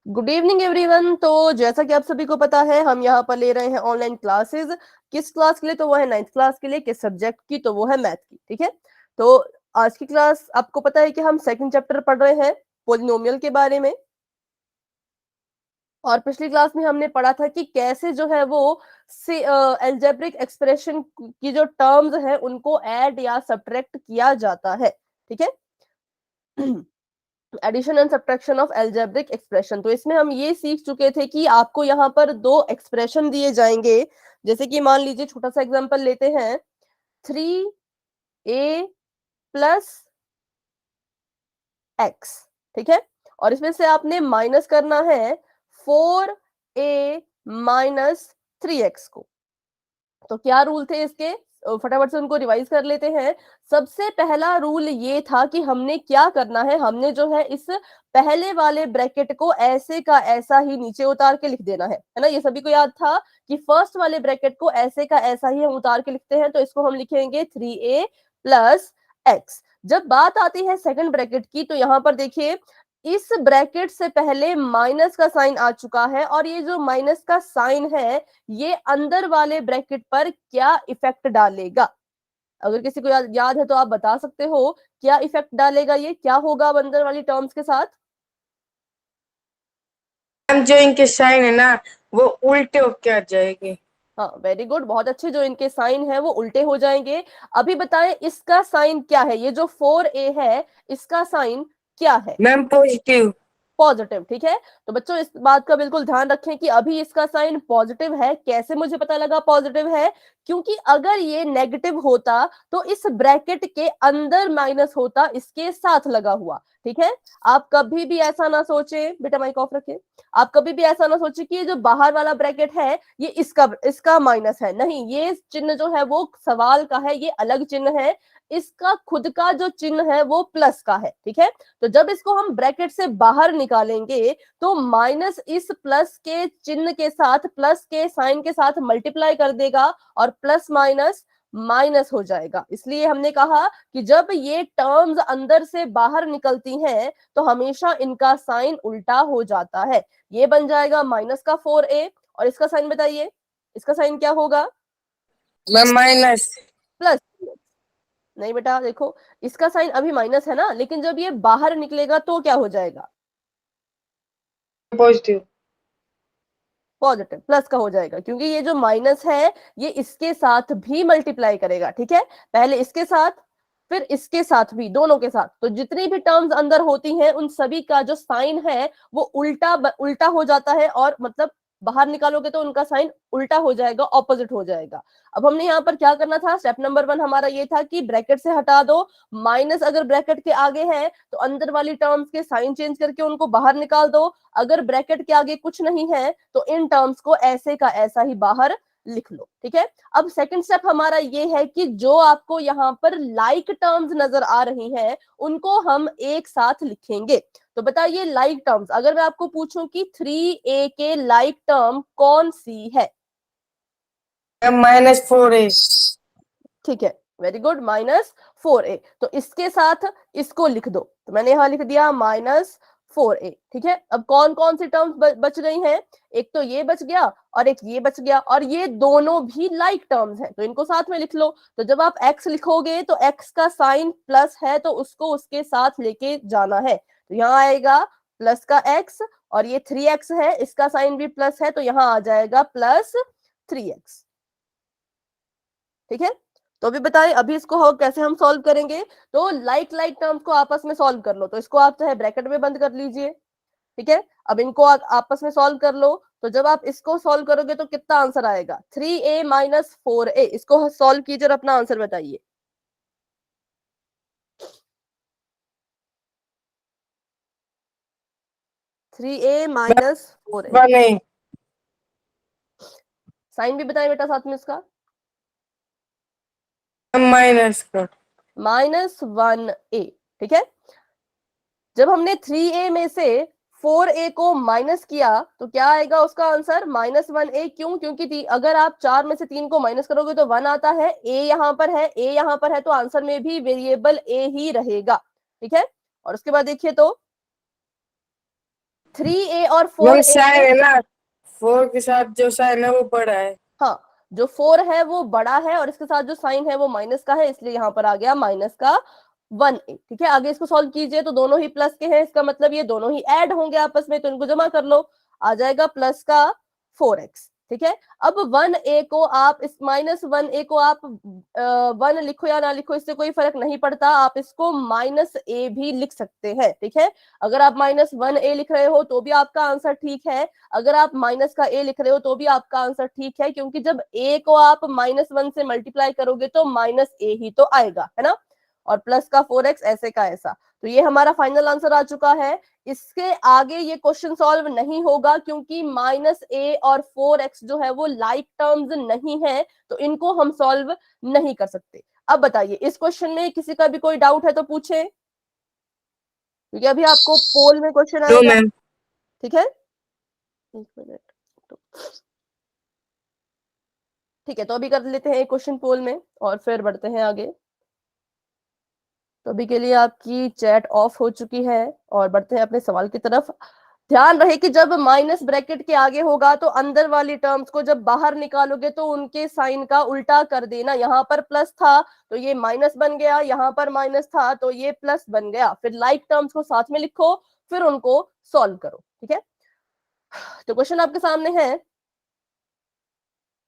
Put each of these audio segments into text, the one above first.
Good evening everyone. तो जैसा कि आप सभी को पता है, हम यहाँ पर ले रहे हैं ऑनलाइन क्लासेस। किस क्लास के लिए? तो वो है 9th क्लास के लिए। किस सब्जेक्ट की? तो वो है मैथ की। ठीक है, तो आज की क्लास आपको पता है कि हम सेकंड चैप्टर पढ़ रहे हैं पोलिनोमियल के बारे में। और पिछली क्लास में हमने पढ़ा था कि कैसे जो है वो एल्जेब्रिक एक्सप्रेशन की जो टर्म्स है उनको ऐड या सब्ट्रैक्ट किया जाता है। ठीक है, addition and subtraction of algebraic expression. तो इसमें हम ये सीख चुके थे कि आपको यहाँ पर दो एक्सप्रेशन दिए जाएंगे। जैसे कि मान लीजिए, छोटा सा एग्जांपल लेते हैं, 3a प्लस x। ठीक है, और इसमें से आपने माइनस करना है 4a माइनस 3x को। तो क्या रूल थे इसके? फटाफट से उनको रिवाइज कर लेते हैं। सबसे पहला रूल ये था कि हमने क्या करना है, हमने जो है इस पहले वाले ब्रैकेट को ऐसे का ऐसा ही नीचे उतार के लिख देना है ना। ये सभी को याद था कि फर्स्ट वाले ब्रैकेट को ऐसे का ऐसा ही हम उतार के लिखते हैं। तो इसको हम लिखेंगे 3a प्लस x। जब बात आती है सेकंड ब्रैकेट की, तो यहां पर देखिए, इस ब्रैकेट से पहले माइनस का साइन आ चुका है, और ये जो माइनस का साइन है ये अंदर वाले ब्रैकेट पर क्या इफेक्ट डालेगा? अगर किसी को याद है तो आप बता सकते हो क्या इफेक्ट डालेगा, ये क्या होगा अब अंदर वाली टर्म्स के साथ? हम जो इनके साइन है ना वो उल्टे होके आ जाएंगे। हाँ, वेरी गुड, बहुत अच्छे। जो इनके साइन है वो उल्टे हो जाएंगे। अभी बताएं इसका साइन क्या है? ये जो 4a है इसका साइन क्या है? Ma'am positive. पॉजिटिव। ठीक है, तो बच्चों इस बात का बिल्कुल ध्यान रखें कि अभी इसका साइन पॉजिटिव है। कैसे मुझे पता लगा पॉजिटिव है? क्योंकि अगर ये नेगेटिव होता तो इस ब्रैकेट के अंदर माइनस होता, इसके साथ लगा हुआ। ठीक है, आप कभी भी ऐसा ना सोचे, बेटा माइक ऑफ रखें, आप कभी भी ऐसा ना सोचे कि ये जो बाहर वाला ब्रैकेट है ये इसका माइनस है। नहीं, ये चिन्ह जो है वो सवाल का है, ये अलग चिन्ह है। इसका खुद का जो चिन्ह है वो प्लस का है। ठीक है, तो जब इसको हम ब्रैकेट से बाहर निकालेंगे तो माइनस इस प्लस के चिन्ह के साथ, प्लस के साइन के साथ मल्टीप्लाई कर देगा और प्लस माइनस माइनस हो जाएगा। इसलिए हमने कहा कि जब ये टर्म्स अंदर से बाहर निकलती हैं तो हमेशा इनका साइन उल्टा हो जाता है। ये बन जाएगा माइनस का 4a, और इसका साइन बताइए, इसका साइन क्या होगा? Ma'am minus. प्लस। नहीं बेटा, देखो, इसका साइन अभी माइनस है ना, लेकिन जब ये बाहर निकलेगा तो क्या हो जाएगा? पॉजिटिव। पॉजिटिव, प्लस का हो जाएगा, क्योंकि ये जो माइनस है ये इसके साथ भी मल्टीप्लाई करेगा। ठीक है, पहले इसके साथ फिर इसके साथ भी, दोनों के साथ। तो जितनी भी टर्म्स अंदर होती हैं उन सभी का जो साइन है वो उल्टा हो जाता है, और मतलब बाहर निकालोगे तो उनका साइन उल्टा हो जाएगा, ऑपोजिट हो जाएगा। अब हमने यहाँ पर क्या करना था? स्टेप नंबर 1 हमारा ये था कि ब्रैकेट से हटा दो। माइनस अगर ब्रैकेट के आगे है तो अंदर वाली टर्म्स के साइन चेंज करके उनको बाहर निकाल दो। अगर ब्रैकेट के आगे कुछ नहीं है तो इन टर्म्स को ऐसे का ऐसा ही बाहर लिख लो। ठीक है, अब सेकंड स्टेप हमारा ये है कि जो आपको यहाँ पर लाइक टर्म्स नजर आ रही हैं उनको हम एक साथ लिखेंगे। तो बताइए, लाइक टर्म्स, अगर मैं आपको पूछूं कि 3a के लाइक टर्म कौन सी है? Minus 4a। ठीक है, वेरी गुड, -4a। तो इसके साथ इसको लिख दो। तो मैंने यहां लिख दिया -4a। ठीक है, अब कौन कौन सी टर्म्स बच गई हैं? एक तो ये बच गया और एक ये बच गया, और ये दोनों भी लाइक टर्म्स हैं, तो इनको साथ में लिख लो। तो जब आप x लिखोगे तो x का साइन प्लस है तो उसको उसके साथ लेके जाना है। तो यहाँ आएगा प्लस का x, और ये 3x है, इसका साइन भी प्लस है तो यहाँ आ जाएगा +3x। ठीक है, तो अभी बताएं अभी इसको कैसे हम सॉल्व करेंगे? तो लाइक टर्म्स को आपस में सॉल्व कर लो। तो इसको आप चाहे ब्रैकेट में बंद कर लीजिए। ठीक है, अब इनको आपस में सॉल्व कर लो। तो जब आप इसको सॉल्व करोगे तो कितना आंसर आएगा? 3a minus 4a। इसको सॉल्व कीजिए और अपना आंसर बताइए। थ्री ए माइनस 4a। 1a। साइन भी बताएं बेटा साथ में इसका। माइनस का -1a। ठीक है, जब हमने 3a में से 4a को माइनस किया तो क्या आएगा उसका आंसर? -1a। क्यों? क्योंकि अगर आप 4 में से 3 को माइनस करोगे तो 1 आता है। a यहाँ पर है, a यहाँ पर है, तो आंसर में भी वेरिएबल a ही रहेगा। ठीक है, और उसके बाद देखिए, तो 3a और मैम 4a साइन में, है ना, 4 के साथ जो साइन है वो बड़ा है। हाँ, जो 4 है वो बड़ा है और इसके साथ जो साइन है वो माइनस का है, इसलिए यहाँ पर आ गया माइनस का 1a। ठीक है, आगे इसको सॉल्व कीजिए तो दोनों ही प्लस के हैं, इसका मतलब ये दोनों ही ऐड होंगे आपस में, तो इनको जमा कर लो, आ जाएगा प्लस का 4x। ठीक है, अब 1a को आप, इस -1a को आप 1 लिखो या ना लिखो, इससे कोई फर्क नहीं पड़ता, आप इसको -a भी लिख सकते हैं। ठीक है, अगर आप -1a लिख रहे हो तो भी आपका आंसर ठीक है, अगर आप माइनस का a लिख रहे हो तो भी आपका आंसर ठीक है, क्योंकि जब a को आप -1 से मल्टीप्लाई करोगे तो -a ही तो आएगा, है ना, और प्लस का 4x ऐसे का ऐसा। तो ये हमारा फाइनल आंसर आ चुका है। इसके आगे ये क्वेश्चन सॉल्व नहीं होगा, क्योंकि -a और 4x जो है वो लाइक टर्म्स नहीं है, तो इनको हम सॉल्व नहीं कर सकते। अब बताइए, इस क्वेश्चन में किसी का भी कोई डाउट है तो पूछे, क्योंकि अभी आपको पोल में क्वेश्चन नो आएगा। मैम। ठीक है, एक मिनट, तो ठीक है, तो अभी कर लेते हैं एक क्वेश्चन पोल में और फिर बढ़ते हैं आगे। तो अभी के लिए आपकी चैट ऑफ हो चुकी है और बढ़ते हैं अपने सवाल की तरफ। ध्यान रहे कि जब माइनस ब्रैकेट के आगे होगा तो अंदर वाली टर्म्स को जब बाहर निकालोगे तो उनके साइन का उल्टा कर देना। यहाँ पर प्लस था तो ये माइनस बन गया, यहाँ पर माइनस था तो ये प्लस बन गया। फिर लाइक टर्म्स को साथ में लिखो, फिर उनको सॉल्व करो। ठीक है, तो क्वेश्चन आपके सामने है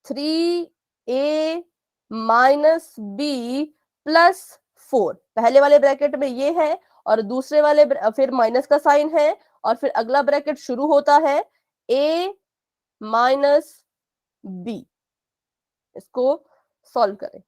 3a - b +4। पहले वाले ब्रैकेट में ये है और दूसरे वाले फिर माइनस का साइन है, और फिर अगला ब्रैकेट शुरू होता है a - b। इसको सॉल्व करें।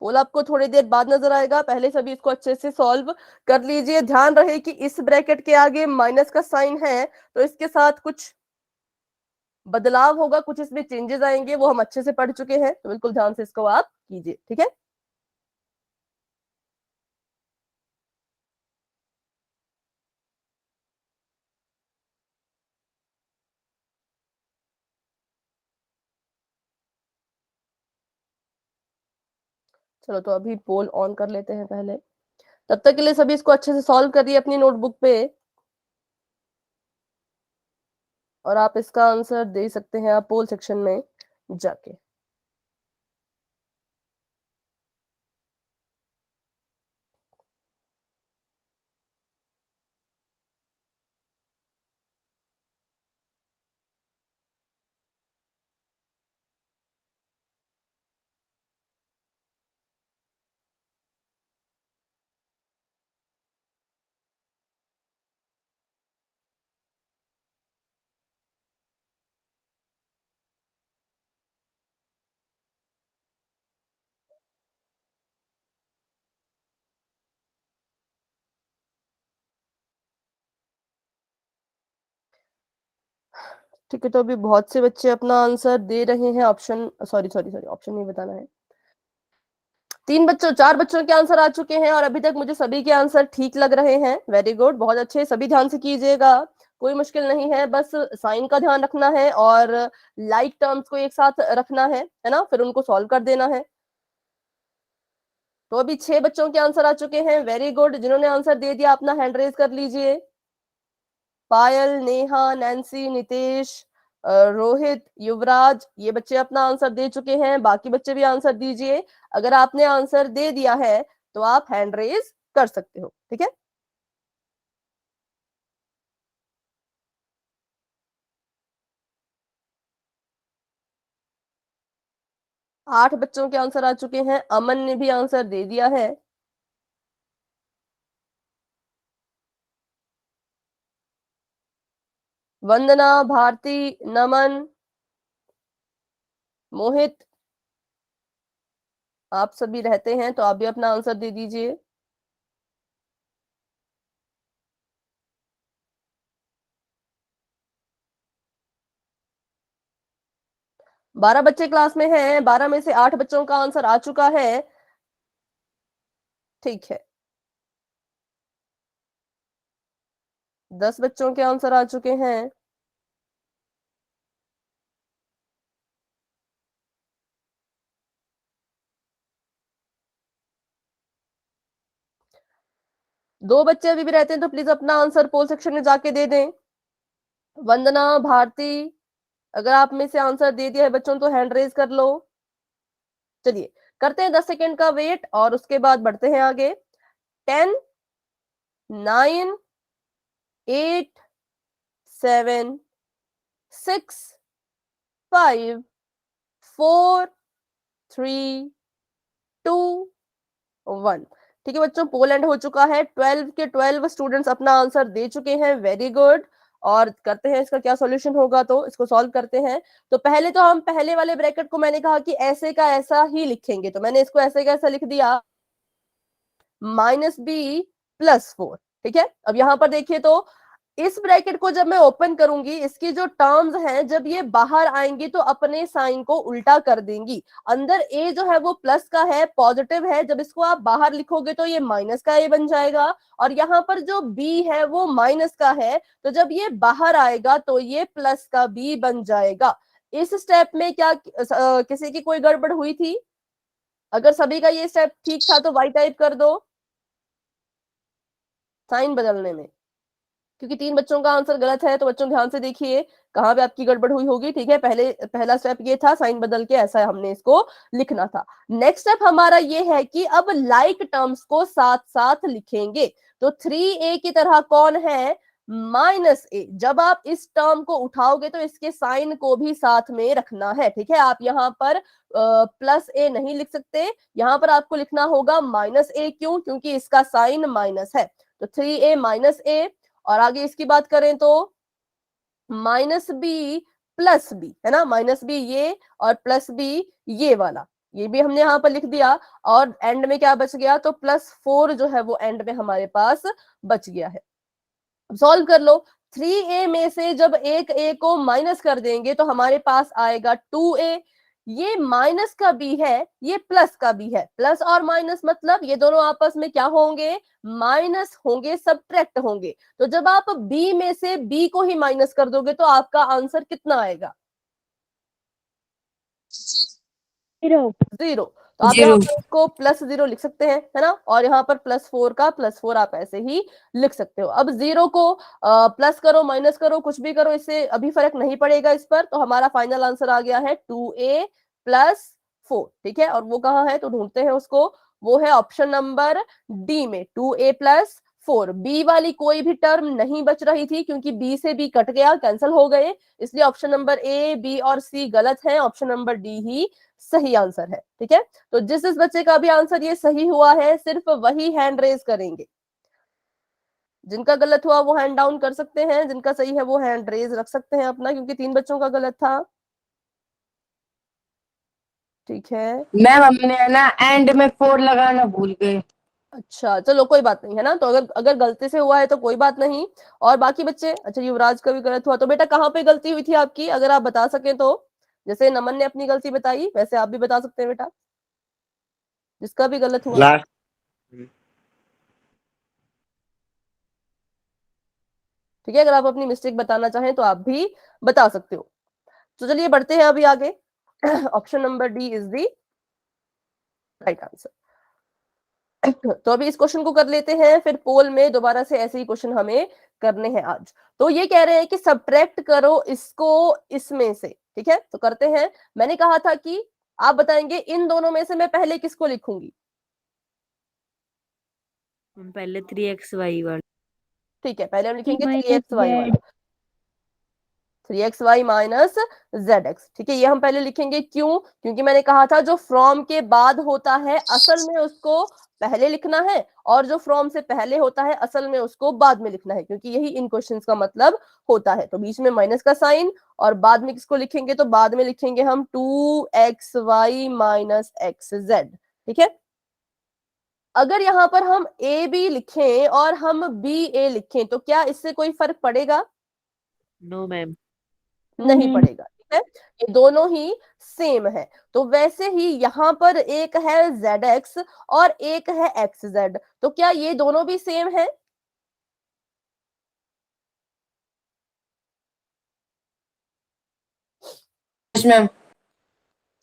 पोल आपको थोड़ी देर बाद नजर आएगा, पहले सभी इसको अच्छे से सॉल्व कर लीजिए। ध्यान रहे कि इस ब्रैकेट के आगे माइनस का साइन है तो इसके साथ कुछ बदलाव होगा, कुछ इसमें चेंजेस आएंगे, वो हम अच्छे से पढ़ चुके हैं, तो बिल्कुल ध्यान से इसको आप कीजिए। ठीक है, चलो तो अभी पोल ऑन कर लेते हैं पहले। तब तक के लिए सभी इसको अच्छे से सॉल्व करिए अपनी नोटबुक पे, और आप इसका आंसर दे सकते हैं आप पोल सेक्शन में जाके। ठीक है, तो अभी बहुत से बच्चे अपना आंसर दे रहे हैं। Option, sorry sorry sorry, option नहीं बताना है। 4 बच्चों के आंसर आ चुके हैं और अभी तक मुझे सभी के आंसर ठीक लग रहे हैं। वेरी गुड, बहुत अच्छे, सभी ध्यान से कीजिएगा, कोई मुश्किल नहीं है, बस साइन का ध्यान रखना है और लाइक टर्म्स को एक साथ रखना है ना, फिर उनको सॉल्व कर देना है। तो अभी 6 बच्चों के आंसर आ चुके हैं। वेरी गुड, जिन्होंने आंसर दे दिया अपना हैंड रेज कर लीजिए। पायल, नेहा, नैन्सी, नितेश, रोहित, युवराज, ये बच्चे अपना आंसर दे चुके हैं। बाकी बच्चे भी आंसर दीजिए। अगर आपने आंसर दे दिया है तो आप हैंड रेज कर सकते हो। ठीक है, 8 बच्चों के आंसर आ चुके हैं। अमन ने भी आंसर दे दिया है। वंदना, भारती, नमन, मोहित, आप सभी रहते हैं तो आप भी अपना आंसर दे दीजिए। बारह बच्चे क्लास में हैं, 12 में से 8 बच्चों का आंसर आ चुका है। ठीक है, 10 बच्चों के आंसर आ चुके हैं। 2 बच्चे अभी भी रहते हैं तो प्लीज अपना आंसर पोल सेक्शन में जाके दे दें। वंदना, भारती, अगर आप में से आंसर दे दिया है बच्चों तो हैंड रेज कर लो। चलिए करते हैं 10 सेकेंड का वेट और उसके बाद बढ़ते हैं आगे। 10, 9, 8, 7, 6, 5, 4, 3, 2, 1। ठीक है बच्चों, पोल एंड हो चुका है। 12 के 12 स्टूडेंट्स अपना आंसर दे चुके हैं, वेरी गुड। और करते हैं इसका क्या सॉल्यूशन होगा, तो इसको सॉल्व करते हैं। तो पहले तो हम पहले वाले ब्रैकेट को मैंने कहा कि ऐसे का ऐसा ही लिखेंगे, तो मैंने इसको ऐसे का ऐसा लिख दिया, -b + 4। ठीक है, अब यहां पर देखिए तो इस ब्रैकेट को जब मैं ओपन करूंगी, इसकी जो टर्म्स हैं जब ये बाहर आएंगी तो अपने साइन को उल्टा कर देंगी। अंदर a जो है वो प्लस का है, पॉजिटिव है, जब इसको आप बाहर लिखोगे तो ये माइनस का a बन जाएगा। और यहाँ पर जो b है वो माइनस का है, तो जब ये बाहर आएगा तो ये प्लस का b बन जाएगा। इस स्टेप में क्या किसी की कोई गड़बड़ हुई थी? अगर सभी का ये स्टेप ठीक था तो y टाइप कर दो साइन बदलने में, क्योंकि 3 बच्चों का आंसर गलत है। तो बच्चों ध्यान से देखिए कहां पे आपकी गड़बड़ हुई होगी। ठीक है, पहला स्टेप ये था, साइन बदल के ऐसा हमने इसको लिखना था। नेक्स्ट स्टेप हमारा ये है कि अब लाइक टर्म्स को साथ साथ लिखेंगे। तो 3a की तरह कौन है? -a। जब आप इस टर्म को उठाओगे तो इसके साइन को भी साथ में रखना है। ठीक है, आप यहाँ पर +a नहीं लिख सकते, यहाँ पर आपको लिखना होगा -a। क्यों? क्योंकि इसका साइन माइनस है। तो 3a -a, और आगे इसकी बात करें तो -b + b, है ना, -b ये और +b ये वाला, ये भी हमने यहाँ पर लिख दिया। और एंड में क्या बच गया? तो +4 जो है वो एंड में हमारे पास बच गया है। सॉल्व कर लो। 3a में से जब एक a को माइनस कर देंगे तो हमारे पास आएगा 2a। ये माइनस का b है, ये प्लस का b है। प्लस और माइनस मतलब ये दोनों आपस में क्या होंगे? माइनस होंगे, सब्ट्रैक्ट होंगे। तो जब आप b में से b को ही माइनस कर दोगे तो आपका आंसर कितना आएगा? 0। तो आप यहाँ 0। पर इसको +0 लिख सकते हैं, है ना, और यहाँ पर +4 का +4 आप ऐसे ही लिख सकते हो। अब 0 को प्लस करो, माइनस करो, कुछ भी करो, इससे अभी फर्क नहीं पड़ेगा इस पर। तो हमारा फाइनल आंसर आ गया है 2a + 4। ठीक है, और वो कहाँ है तो ढूंढते हैं उसको। वो है ऑप्शन नंबर डी में, 2a + 4। बी वाली कोई भी टर्म नहीं बच रही थी क्योंकि बी से बी कट गया, कैंसिल हो गए, इसलिए ऑप्शन नंबर ए, बी और सी गलत है, ऑप्शन नंबर डी ही सही आंसर है। ठीक है, तो जिस बच्चे का भी आंसर ये सही हुआ है सिर्फ वही हैंड रेज करेंगे। जिनका गलत हुआ वो हैंड डाउन कर सकते हैं, जिनका सही है वो हैंड रेज रख सकते हैं अपना, क्योंकि 3 बच्चों का गलत था। ठीक है, मैम हमने ना एंड में 4 लगाना भूल गए। अच्छा चलो कोई बात नहीं, है ना, तो अगर अगर गलती से हुआ है तो कोई बात नहीं। और बाकी बच्चे, अच्छा युवराज का भी गलत हुआ, तो बेटा कहाँ पे गलती हुई थी आपकी, अगर आप बता सकें तो। जैसे नमन ने अपनी गलती बताई वैसे आप भी बता सकते हैं बेटा, जिसका भी गलत हुआ। लास्ट। ठीक है, अगर आप अपनी मिस्टेक बताना चाहें तो आप भी बता सकते हो। तो चलिए बढ़ते हैं अभी आगे। Option number D is the right answer. तो अभी इस क्वेश्चन को कर लेते हैं, फिर पोल में दोबारा से ऐसे ही क्वेश्चन हमें करने हैं आज। तो ये कह रहे हैं कि सब्ट्रैक्ट करो इसको इसमें से। ठीक है, तो करते हैं। मैंने कहा था कि आप बताएंगे इन दोनों में से मैं पहले किसको लिखूंगी। हम पहले 3xy वाला। ठीक है, पहले हम लिखेंगे -z। 3xy वाला, 3xy - zx। ठीक है, ये हम पहले लिखेंगे, क्यों? क्योंकि मैंने कहा था जो फ्रॉम के बाद होता है असल में उसको पहले लिखना है, और जो फ्रॉम से पहले होता है असल में उसको बाद में लिखना है, क्योंकि यही इन क्वेश्चंस का मतलब होता है। तो बीच में माइनस का साइन, और बाद में किसको लिखेंगे, तो बाद में लिखेंगे हम 2xy - xz। ठीक है, अगर यहाँ पर हम ए बी लिखें और हम बी ए लिखें तो क्या इससे कोई फर्क पड़ेगा? No ma'am. नहीं पड़ेगा। ठीक है, ये दोनों ही सेम है। तो वैसे ही यहाँ पर एक है zx और एक है xz, तो क्या ये दोनों भी सेम है? मैम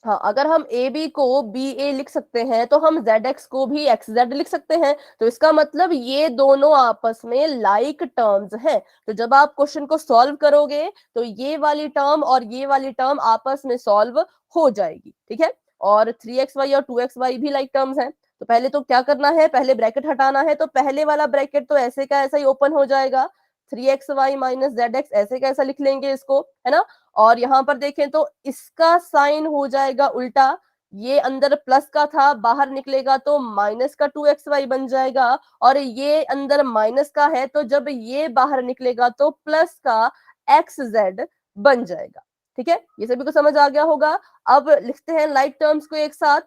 हाँ, अगर हम ए बी को बी ए लिख सकते हैं तो हम जेड एक्स को भी एक्स जेड लिख सकते हैं। तो इसका मतलब ये दोनों आपस में लाइक टर्म्स हैं। तो जब आप क्वेश्चन को सॉल्व करोगे तो ये वाली टर्म और ये वाली टर्म आपस में सॉल्व हो जाएगी, ठीक है। और 3xy और 2xy भी लाइक टर्म्स हैं। तो पहले तो क्या करना है, पहले ब्रैकेट हटाना है। तो पहले वाला ब्रैकेट तो ऐसे का ऐसा ही ओपन हो जाएगा, 3xy माइनस जेड एक्स ऐसे का ऐसा लिख लेंगे इसको, है ना। और यहां पर देखें तो इसका साइन हो जाएगा उल्टा, ये अंदर प्लस का था, बाहर निकलेगा तो माइनस का 2xy बन जाएगा। और ये अंदर माइनस का है तो जब ये बाहर निकलेगा तो प्लस का xz बन जाएगा, ठीक है। ये सभी को समझ आ गया होगा। अब लिखते हैं लाइक टर्म्स को एक साथ।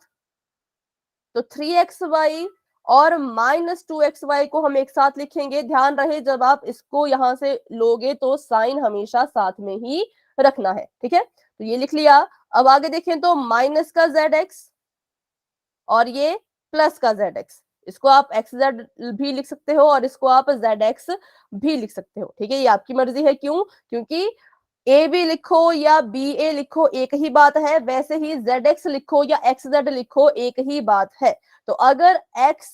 तो 3xy और -2xy को हम एक साथ लिखेंगे। ध्यान रहे जब आप इसको यहां से लोगे तो साइन हमेशा साथ में ही रखना है, ठीक है। तो ये लिख लिया। अब आगे देखें तो माइनस का zx और ये प्लस का zx, इसको आप xz भी लिख सकते हो और इसको आप zx भी लिख सकते हो, ठीक है। ये आपकी मर्जी है, क्यों, क्योंकि ए बी लिखो या बी ए लिखो एक ही बात है, वैसे ही जेड एक्स लिखो या एक्स जेड लिखो एक ही बात है। तो अगर एक्स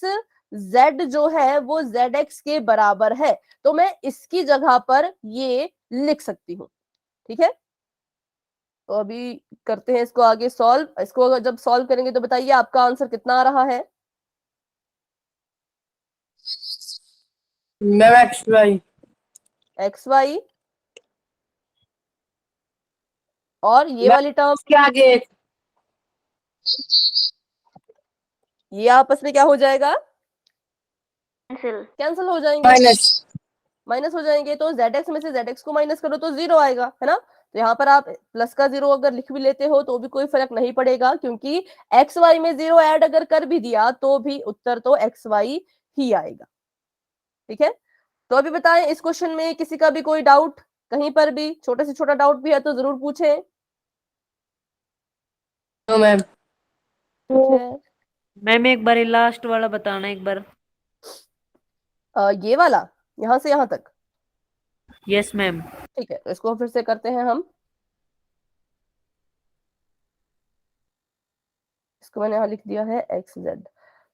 जेड जो है वो जेड एक्स के बराबर है तो मैं इसकी जगह पर ये लिख सकती हूँ, ठीक है। तो अभी करते हैं इसको आगे सॉल्व। इसको अगर जब सॉल्व करेंगे तो बताइए आपका आंसर कितना आ रहा है। Ma'am X Y. X Y और ये मैम वाली टर्म इसके आगे ये आपस में क्या हो जाएगा, कैंसिल। कैंसिल हो जाएंगे, माइनस। माइनस हो जाएंगे। तो जेड में से जेड को माइनस करो तो जीरो आएगा, है ना। तो यहाँ पर आप प्लस का जीरो अगर लिख भी लेते हो तो भी कोई फर्क नहीं पड़ेगा, क्योंकि एक्स वाई में जीरो ऐड अगर कर भी दिया तो भी उत्तर तो एक्स वाई ही आएगा, ठीक है। तो अभी बताएं इस क्वेश्चन में किसी का भी कोई डाउट, कहीं पर भी छोटे से छोटा डाउट भी है तो जरूर पूछें, नो मैम। ठीक है। मैम एक बार लास्ट वाला बताना एक बार। ये वाला यहां से यहां तक, यस मैम। ठीक है। तो इसको फिर से करते हैं हम। इसको मैंने यहाँ लिख दिया है एक्स जेड।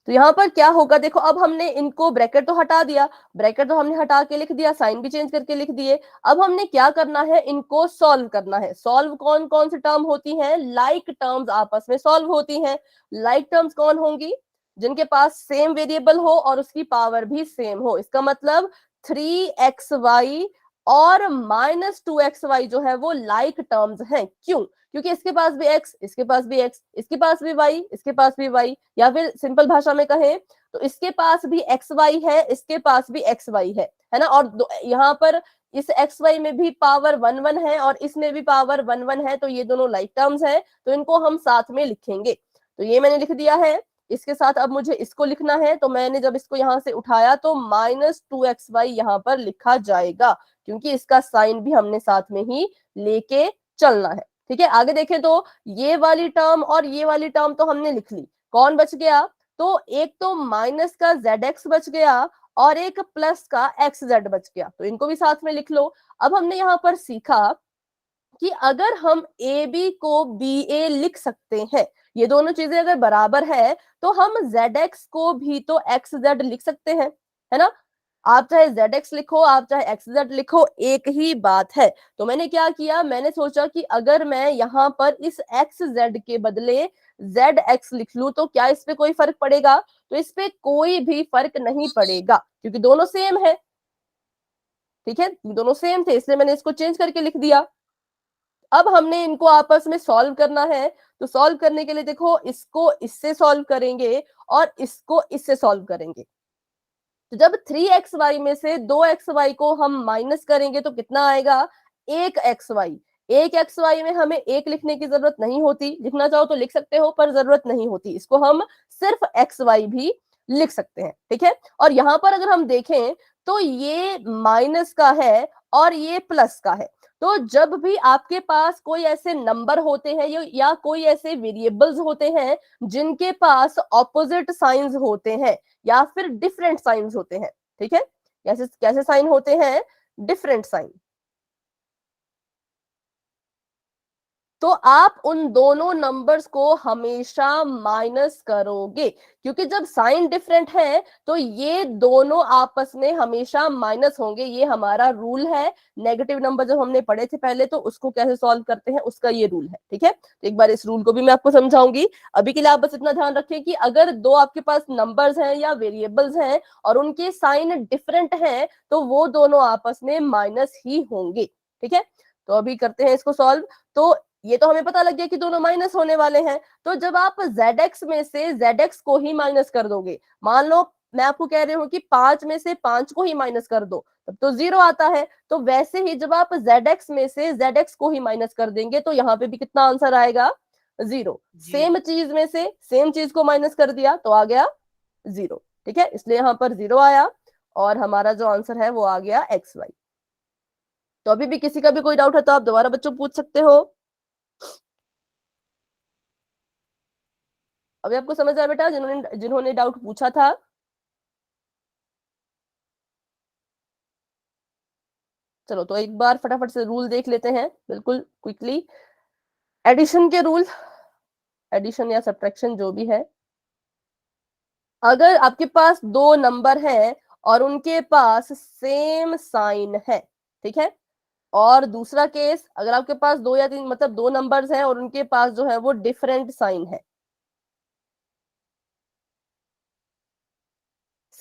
तो यहाँ पर क्या होगा देखो, अब हमने इनको ब्रैकेट तो हटा दिया, ब्रैकेट तो हमने हटा के लिख दिया, साइन भी चेंज करके लिख दिए। अब हमने क्या करना है, इनको सॉल्व करना है। सॉल्व कौन कौन सी टर्म होती हैं, लाइक टर्म्स आपस में सॉल्व होती हैं। लाइक टर्म्स कौन होंगी, जिनके पास सेम वेरिएबल हो और उसकी पावर भी सेम हो। इसका मतलब 3xy और -2xy जो है वो लाइक टर्म्स हैं। क्यों, क्योंकि इसके पास भी x, इसके पास भी x, इसके पास भी y, इसके पास भी y, या फिर सिंपल भाषा में कहें तो इसके पास भी एक्स वाई है, इसके पास भी एक्स वाई है ना। और यहाँ पर इस एक्स वाई में भी पावर 1 1 है और इसमें भी पावर 1 1 है। तो ये दोनों लाइक टर्म्स हैं, तो इनको हम साथ में लिखेंगे। तो ये मैंने लिख दिया है। इसके साथ अब मुझे इसको लिखना है। तो मैंने जब इसको यहां से उठाया तो -2xy यहाँ पर लिखा जाएगा, क्योंकि इसका साइन भी हमने साथ में ही लेके चलना है, ठीक है। आगे देखें तो ये वाली टर्म और ये वाली टर्म तो हमने लिख ली। कौन बच गया, तो एक तो माइनस का zx बच गया और एक प्लस का xz बच गया। तो इनको भी साथ में लिख लो। अब हमने यहाँ पर सीखा कि अगर हम ए बी को बी ए लिख सकते हैं, ये दोनों चीजें अगर बराबर है तो हम zx को भी तो xz लिख सकते हैं, है ना। आप चाहे zx लिखो, आप चाहे xz लिखो, एक ही बात है। तो मैंने क्या किया, मैंने सोचा कि अगर मैं यहाँ पर इस xz के बदले zx लिख लूं तो क्या इस पे कोई फर्क पड़ेगा। तो इस पे कोई भी फर्क नहीं पड़ेगा, क्योंकि दोनों सेम है, ठीक है। दोनों सेम थे इसलिए मैंने इसको चेंज करके लिख दिया। अब हमने इनको आपस में सॉल्व करना है। तो सॉल्व करने के लिए देखो, इसको इससे सॉल्व करेंगे और इसको इससे सॉल्व करेंगे। तो जब 3xy में से 2xy को हम माइनस करेंगे तो कितना आएगा, 1xy। 1xy में हमें एक लिखने की जरूरत नहीं होती, लिखना चाहो तो लिख सकते हो पर जरूरत नहीं होती। इसको हम सिर्फ xy भी लिख सकते हैं, ठीक है। और यहां पर अगर हम देखें तो ये माइनस का है और ये प्लस का है। तो जब भी आपके पास कोई ऐसे नंबर होते हैं या कोई ऐसे वेरिएबल्स होते हैं जिनके पास ऑपोजिट साइंस होते हैं या फिर डिफरेंट साइंस होते हैं, ठीक है। कैसे कैसे साइन होते हैं, डिफरेंट साइन। तो आप उन दोनों नंबर्स को हमेशा माइनस करोगे, क्योंकि जब साइन डिफरेंट है तो ये दोनों आपस में हमेशा माइनस होंगे। ये हमारा रूल है। नेगेटिव नंबर जब हमने पढ़े थे पहले, तो उसको कैसे सॉल्व करते हैं उसका ये रूल है। ठीक है, तो एक बार इस रूल को भी मैं आपको समझाऊंगी। अभी के लिए आप बस इतना ध्यान रखें कि अगर दो आपके पास नंबर्स हैं या वेरिएबल्स हैं और उनके साइन डिफरेंट हैं, तो वो दोनों आपस में माइनस ही होंगे। ठीक है, तो अभी करते हैं इसको सॉल्व। तो ये तो हमें पता लग गया कि दोनों माइनस होने वाले हैं। तो जब आप zx में से zx को ही माइनस कर दोगे, मान लो मैं आपको कह रही हूँ कि 5 में से 5 को ही माइनस कर दो, तब तो 0 आता है। तो वैसे ही जब आप zx में से zx को ही माइनस कर देंगे तो यहाँ पे भी कितना आंसर आएगा? 0। सेम चीज में से सेम चीज को माइनस कर दिया तो आ गया 0। ठीक है, इसलिए यहाँ पर 0 आया और हमारा जो आंसर है वो आ गया xy। तो अभी भी किसी का भी कोई डाउट है तो आप दोबारा बच्चों पूछ सकते हो। अभी आपको समझ आया बेटा, जिन्होंने जिन्होंने डाउट पूछा था? चलो तो एक बार फटाफट से रूल देख लेते हैं बिल्कुल क्विकली। एडिशन के रूल, एडिशन या सब्ट्रैक्शन जो भी है, अगर आपके पास दो नंबर हैं और उनके पास सेम साइन है, ठीक है, और दूसरा केस अगर आपके पास दो या तीन मतलब दो नंबर्स हैं और उनके पास जो है वो डिफरेंट साइन है।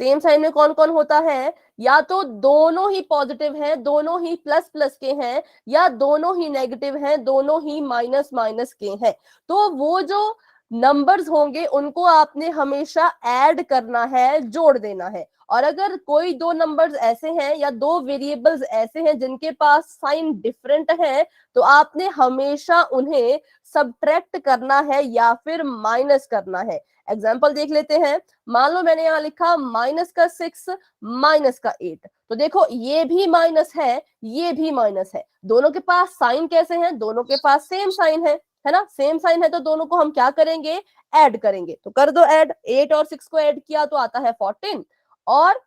सेम साइन में कौन कौन होता है? या तो दोनों ही पॉजिटिव हैं, दोनों ही प्लस प्लस के हैं, या दोनों ही नेगेटिव हैं, दोनों ही माइनस माइनस के हैं। तो वो जो नंबर्स होंगे उनको आपने हमेशा ऐड करना है, जोड़ देना है। और अगर कोई दो नंबर्स ऐसे हैं या दो वेरिएबल्स ऐसे हैं जिनके पास साइन डिफरेंट है, तो आपने हमेशा उन्हें सब्ट्रैक्ट करना है या फिर माइनस करना है। एग्जाम्पल देख लेते हैं। मान लो मैंने यहाँ लिखा -6 -8, तो देखो ये भी माइनस है, ये भी माइनस है। दोनों के पास साइन कैसे हैं? दोनों के पास सेम साइन है ना, सेम साइन है, तो दोनों को हम क्या करेंगे? ऐड करेंगे। तो कर दो ऐड, 8 और 6 को ऐड किया तो आता है 14। और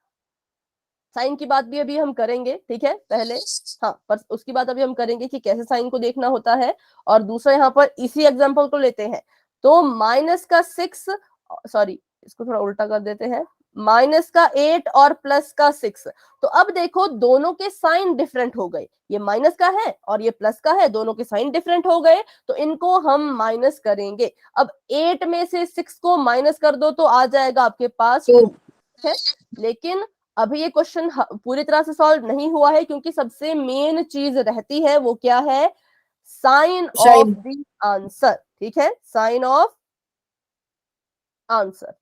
साइन की बात भी अभी हम करेंगे, ठीक है, पहले हाँ, पर उसकी बात अभी हम करेंगे कि कैसे साइन को देखना होता है। और दूसरा यहाँ पर इसी एग्जांपल को लेते हैं, तो -6, सॉरी इसको थोड़ा उल्टा कर देते हैं, -8 और +6। तो अब देखो दोनों के साइन डिफरेंट हो गए, ये माइनस का है और ये प्लस का है, दोनों के साइन डिफरेंट हो गए, तो इनको हम माइनस करेंगे। अब 8 में से 6 को माइनस कर दो तो आ जाएगा आपके पास 2 है। लेकिन अभी ये क्वेश्चन पूरी तरह से सॉल्व नहीं हुआ है, क्योंकि सबसे मेन चीज रहती है वो क्या है? Sign of the answer. ठीक है, साइन ऑफ आंसर।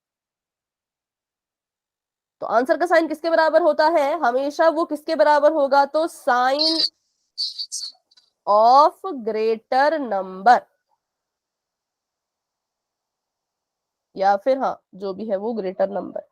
तो आंसर का साइन किसके बराबर होता है? हमेशा वो किसके बराबर होगा? तो साइन ऑफ ग्रेटर नंबर, या फिर हाँ जो भी है वो ग्रेटर नंबर,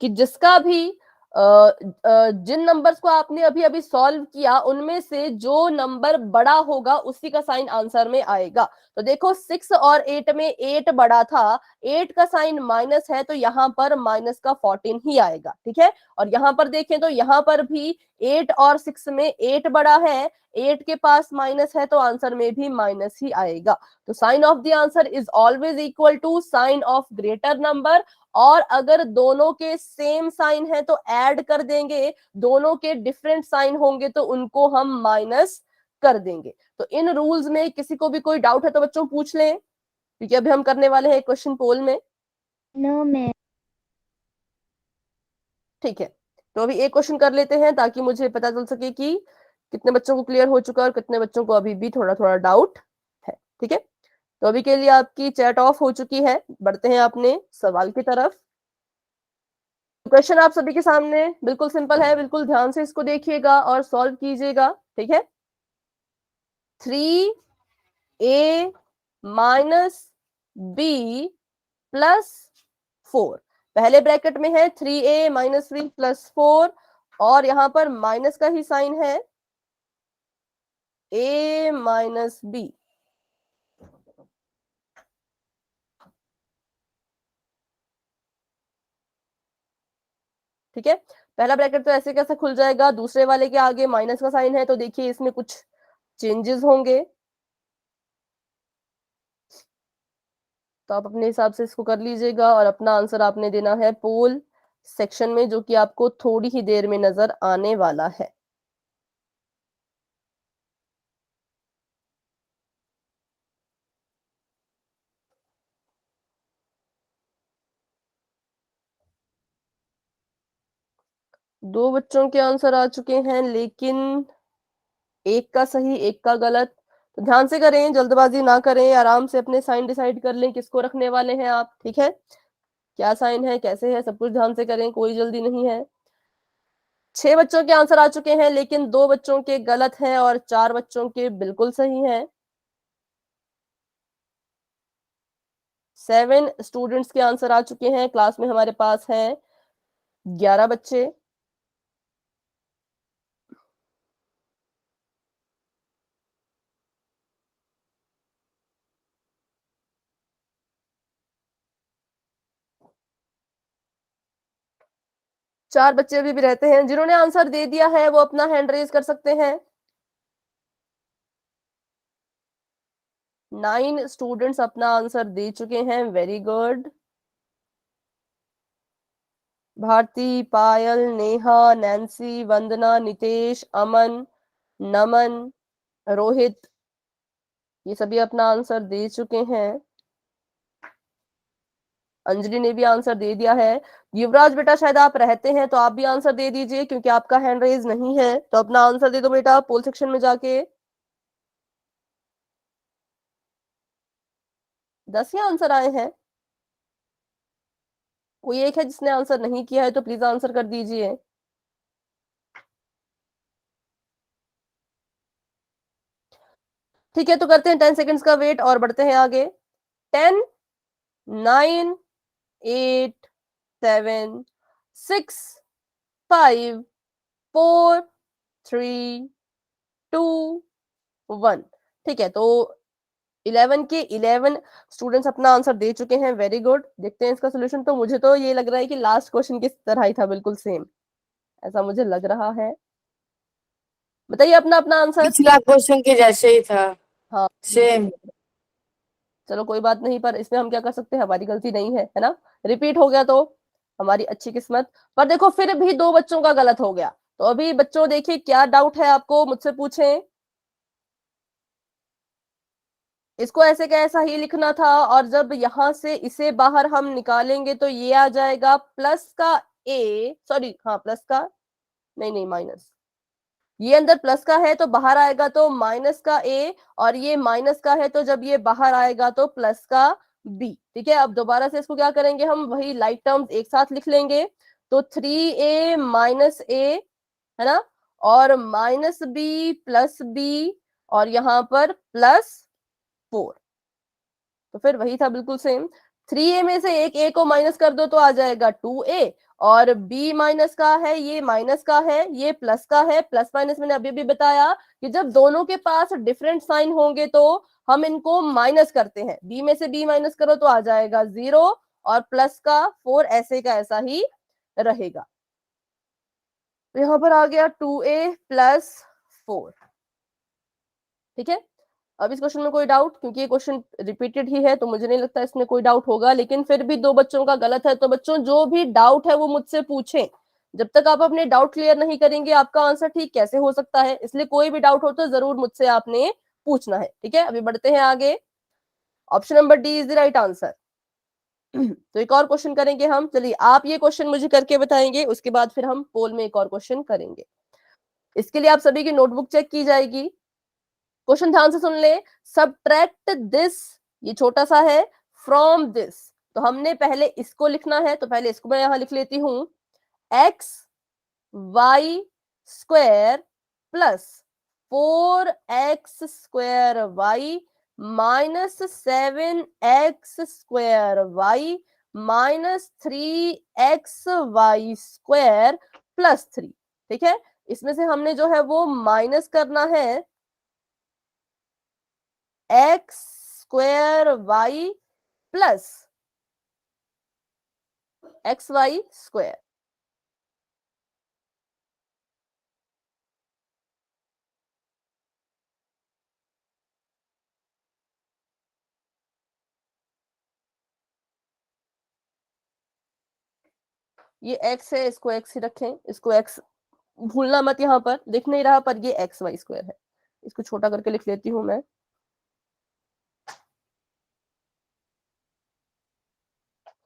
कि जिसका भी जिन नंबर्स को आपने अभी अभी सॉल्व किया उनमें से जो नंबर बड़ा होगा उसी का साइन आंसर में आएगा। तो देखो 6 और 8 में 8 बड़ा था, 8 का साइन माइनस है, तो यहाँ पर माइनस का 14 ही आएगा। ठीक है, और यहाँ पर देखें तो यहाँ पर भी 8 और 6 में 8 बड़ा है, 8 के पास माइनस है, तो आंसर में भी माइनस ही आएगा। तो sign of the answer is always equal to sign of greater number. और अगर दोनों के सेम साइन है तो ऐड कर देंगे, दोनों के डिफरेंट साइन होंगे तो उनको हम माइनस कर देंगे। तो इन रूल्स में किसी को भी कोई डाउट है तो बच्चों पूछ लें, क्योंकि अभी हम करने वाले हैं क्वेश्चन पोल में। No ma'am. ठीक है, तो अभी एक क्वेश्चन कर लेते हैं ताकि मुझे पता चल सके कि कितने बच्चों को क्लियर हो चुका है और कितने बच्चों को अभी भी थोड़ा थोड़ा डाउट है। ठीक है, तो अभी के लिए आपकी चैट ऑफ हो चुकी है, बढ़ते हैं अपने सवाल की तरफ। क्वेश्चन आप सभी के सामने बिल्कुल सिंपल है, बिल्कुल ध्यान से इसको देखिएगा और सॉल्व कीजिएगा। ठीक है, 3a - b + 4, पहले ब्रैकेट में है 3a - 3 + 4, और यहां पर माइनस का ही साइन है, a - b। ठीक है, पहला ब्रैकेट तो ऐसे कैसे खुल जाएगा? दूसरे वाले के आगे माइनस का साइन है, तो देखिए इसमें कुछ चेंजेस होंगे। तो आप अपने हिसाब से इसको कर लीजिएगा और अपना आंसर आपने देना है पोल सेक्शन में, जो कि आपको थोड़ी ही देर में नजर आने वाला है। दो बच्चों के आंसर आ चुके हैं, लेकिन एक का सही एक का गलत। तो ध्यान से करें, जल्दबाजी ना करें, आराम से अपने साइन डिसाइड कर लें किसको रखने वाले हैं आप। ठीक है, क्या साइन है, कैसे है, सब कुछ ध्यान से करें, कोई जल्दी नहीं है। 6 बच्चों के आंसर आ चुके हैं, लेकिन 2 बच्चों के गलत हैं और 4 बच्चों के बिल्कुल सही हैं। 7 स्टूडेंट्स के आंसर आ चुके हैं। क्लास में हमारे पास हैं 11 बच्चे। चार बच्चे अभी भी रहते हैं। जिन्होंने आंसर दे दिया है वो अपना हैंड रेज कर सकते हैं। 9 स्टूडेंट्स अपना आंसर दे चुके हैं, वेरी गुड। भारती, पायल, नेहा, नैन्सी, वंदना, नितेश, अमन, नमन, रोहित, ये सभी अपना आंसर दे चुके हैं। अंजलि ने भी आंसर दे दिया है। युवराज बेटा शायद आप रहते हैं तो आप भी आंसर दे दीजिए, क्योंकि आपका हैंड रेज नहीं है। तो अपना आंसर दे दो बेटा पोल सेक्शन में जाके। 10 ही आंसर आए हैं। कोई एक है जिसने आंसर नहीं किया है, तो प्लीज आंसर कर दीजिए। ठीक है, तो करते हैं 10 सेकंड्स का वेट और बढ़ते हैं आगे। 10, 9, 8, 7, 6, 5, 4, 3, 2, 1। ठीक है, तो 11 के 11 स्टूडेंट्स अपना आंसर दे चुके हैं, वेरी गुड। देखते हैं इसका सोल्यूशन। तो मुझे तो ये लग रहा है कि लास्ट क्वेश्चन की तरह ही था, बिल्कुल सेम, ऐसा मुझे लग रहा है। बताइए अपना अपना आंसर। पिछला क्वेश्चन के जैसे ही था, हाँ, सेम। चलो कोई बात नहीं, पर इसमें हम क्या कर सकते हैं, हमारी गलती नहीं है ना। रिपीट हो गया तो हमारी अच्छी किस्मत। पर देखो फिर भी 2 बच्चों का गलत हो गया। तो अभी बच्चों देखिए, क्या डाउट है आपको, मुझसे पूछें। इसको ऐसे का ऐसा ही लिखना था, और जब यहां से इसे बाहर हम निकालेंगे तो ये आ जाएगा प्लस का ए, सॉरी हाँ प्लस का, नहीं नहीं माइनस। ये अंदर प्लस का है तो बाहर आएगा तो माइनस का ए, और ये माइनस का है तो जब ये बाहर आएगा तो प्लस का बी। ठीक है, अब दोबारा से इसको क्या करेंगे, हम वही लाइक टर्म्स एक साथ लिख लेंगे। तो 3a माइनस ए, है ना, और माइनस बी प्लस बी, और यहां पर प्लस 4। तो फिर वही था बिल्कुल सेम। 3a में से एक a को माइनस कर दो तो आ जाएगा 2a, और b माइनस का है, ये माइनस का है, ये प्लस का है। प्लस माइनस मैंने अभी भी बताया कि जब दोनों के पास डिफरेंट साइन होंगे तो हम इनको माइनस करते हैं। b में से b माइनस करो तो आ जाएगा 0, और प्लस का 4 ऐसे का ऐसा ही रहेगा। तो यहां पर आ गया 2a प्लस 4। ठीक है, अब इस क्वेश्चन में कोई डाउट, क्योंकि ये क्वेश्चन रिपीटेड ही है तो मुझे नहीं लगता इसमें कोई डाउट होगा। लेकिन फिर भी 2 बच्चों का गलत है, तो बच्चों जो भी डाउट है वो मुझसे पूछें। जब तक आप अपने डाउट क्लियर नहीं करेंगे आपका आंसर ठीक कैसे हो सकता है, इसलिए कोई भी डाउट हो तो जरूर मुझसे आपने पूछना है। ठीक है, अभी बढ़ते हैं आगे। Option number D is the right answer. तो एक और क्वेश्चन करेंगे हम। चलिए आप ये क्वेश्चन मुझे करके बताएंगे, उसके बाद फिर हम पोल में एक और क्वेश्चन करेंगे। इसके लिए आप सभी की नोटबुक चेक की जाएगी। क्वेश्चन ध्यान से सुन ले। सब्ट्रैक्ट दिस, ये छोटा सा है, फ्रॉम दिस। तो हमने पहले इसको लिखना है, तो पहले इसको मैं यहां लिख लेती हूं। X Y square plus 4x² Y minus 7x² Y minus 3xy² plus 3। ठीक है, इसमें से हमने जो है वो माइनस करना है x² y प्लस xy²। ये x है, इसको x ही रखें, इसको x भूलना मत, यहाँ पर दिख नहीं रहा पर ये एक्स वाई स्क्वायर है। इसको छोटा करके लिख लेती हूं मैं।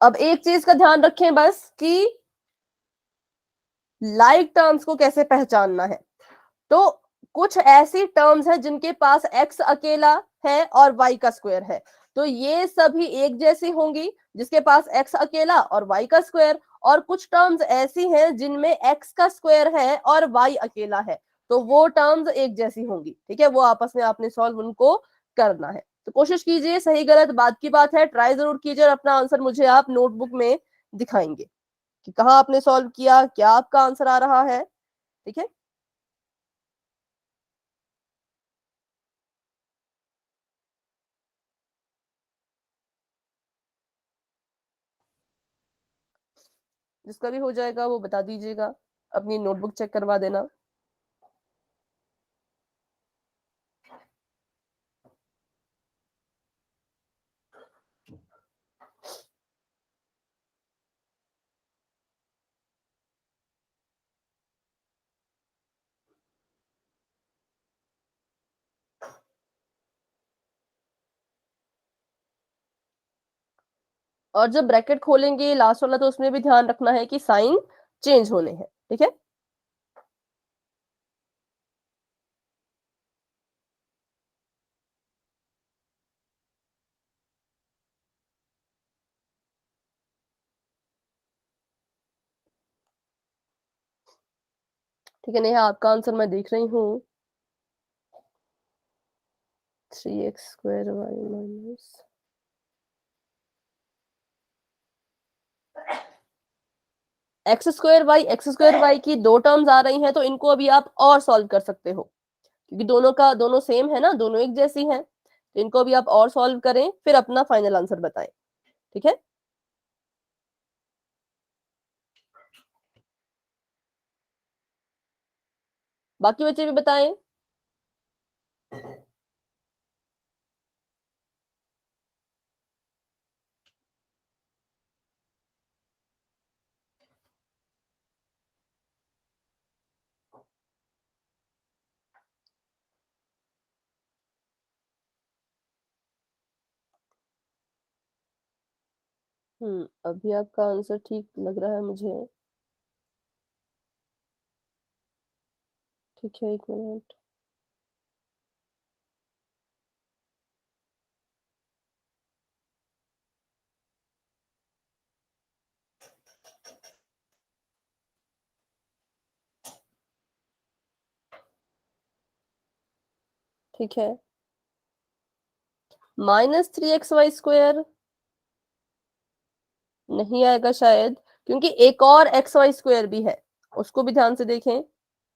अब एक चीज का ध्यान रखें बस कि लाइक टर्म्स को कैसे पहचानना है। तो कुछ ऐसी टर्म्स है जिनके पास x अकेला है और y का स्क्वायर है, तो ये सभी एक जैसी होंगी जिसके पास x अकेला और y का स्क्वायर। और कुछ टर्म्स ऐसी हैं जिनमें x का स्क्वायर है और y अकेला है, तो वो टर्म्स एक जैसी होंगी। ठीक है, वो आपस में आपने सॉल्व उनको करना है। तो कोशिश कीजिए, सही गलत बात की बात है, ट्राई जरूर कीजिए और अपना आंसर मुझे आप नोटबुक में दिखाएंगे कि कहाँ आपने सॉल्व किया, क्या आपका आंसर आ रहा है। ठीक है, जिसका भी हो जाएगा वो बता दीजिएगा, अपनी नोटबुक चेक करवा देना। और जब ब्रैकेट खोलेंगे लास्ट वाला, तो उसमें भी ध्यान रखना है कि साइन चेंज होने हैं। ठीक है, ठीक है। नेहा, आपका आंसर मैं देख रही हूँ, 3x² y minus x² y की दो टर्म्स आ रही हैं, तो इनको अभी आप और सॉल्व कर सकते हो क्योंकि दोनों सेम है ना, दोनों एक जैसी हैं, तो इनको अभी आप और सॉल्व करें, फिर अपना फाइनल आंसर बताएं। ठीक है, बाकी बच्चे भी बताएं। अभी आपका आंसर ठीक लग रहा है मुझे। ठीक है, 1 मिनट। ठीक है, -3xy² नहीं आएगा शायद, क्योंकि एक और xy² भी है, उसको भी ध्यान से देखें।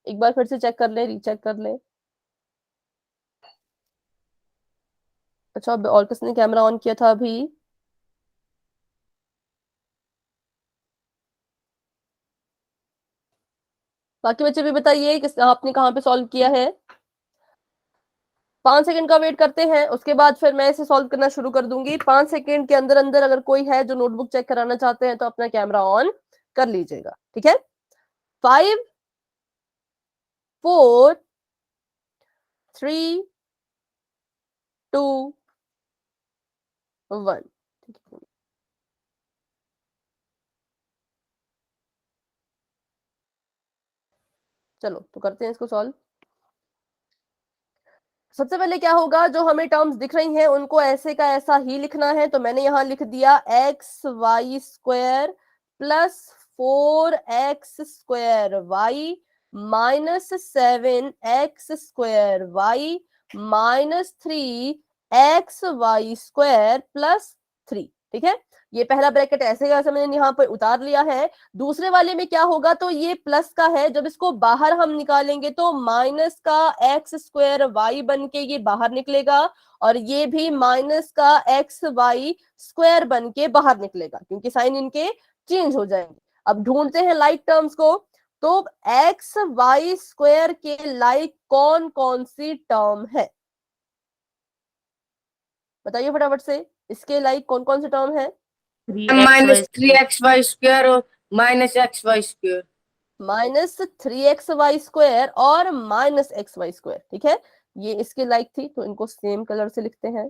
एक बार फिर से चेक कर लें, रीचेक कर लें। अच्छा, और किसने कैमरा ऑन किया था अभी? बाकी बच्चे भी बताइए किस आपने कहाँ पे सॉल्व किया है। 5 सेकंड का वेट करते हैं, उसके बाद फिर मैं इसे सॉल्व करना शुरू कर दूंगी। 5 सेकंड के अंदर अंदर अगर कोई है जो नोटबुक चेक कराना चाहते हैं तो अपना कैमरा ऑन कर लीजिएगा। ठीक है, 5 4 3 2 1। चलो तो करते हैं इसको सॉल्व। सबसे पहले क्या होगा, जो हमें टर्म्स दिख रही हैं उनको ऐसे का ऐसा ही लिखना है, तो मैंने यहां लिख दिया xy² plus 4x² minus 7x² minus 3xy² plus 3। ठीक है, ये पहला ब्रैकेट ऐसे का ऐसा मैंने यहाँ पर उतार लिया है। दूसरे वाले में क्या होगा, तो ये प्लस का है, जब इसको बाहर हम निकालेंगे तो माइनस का x² बन के ये बाहर निकलेगा, और ये भी माइनस का xy² बन के बाहर निकलेगा, क्योंकि साइन इनके चेंज हो जाएंगे। अब ढूंढते हैं लाइक टर्म्स को, तो xy² के लाइक कौन कौन सी टर्म है, बताइए फटाफट से। इसके लाइक कौन कौन सी टर्म है? 3x -3xy² y² और -xy²। -3xy² और -xy²। ठीक है, ये इसके लाइक थी, तो इनको सेम कलर से लिखते हैं।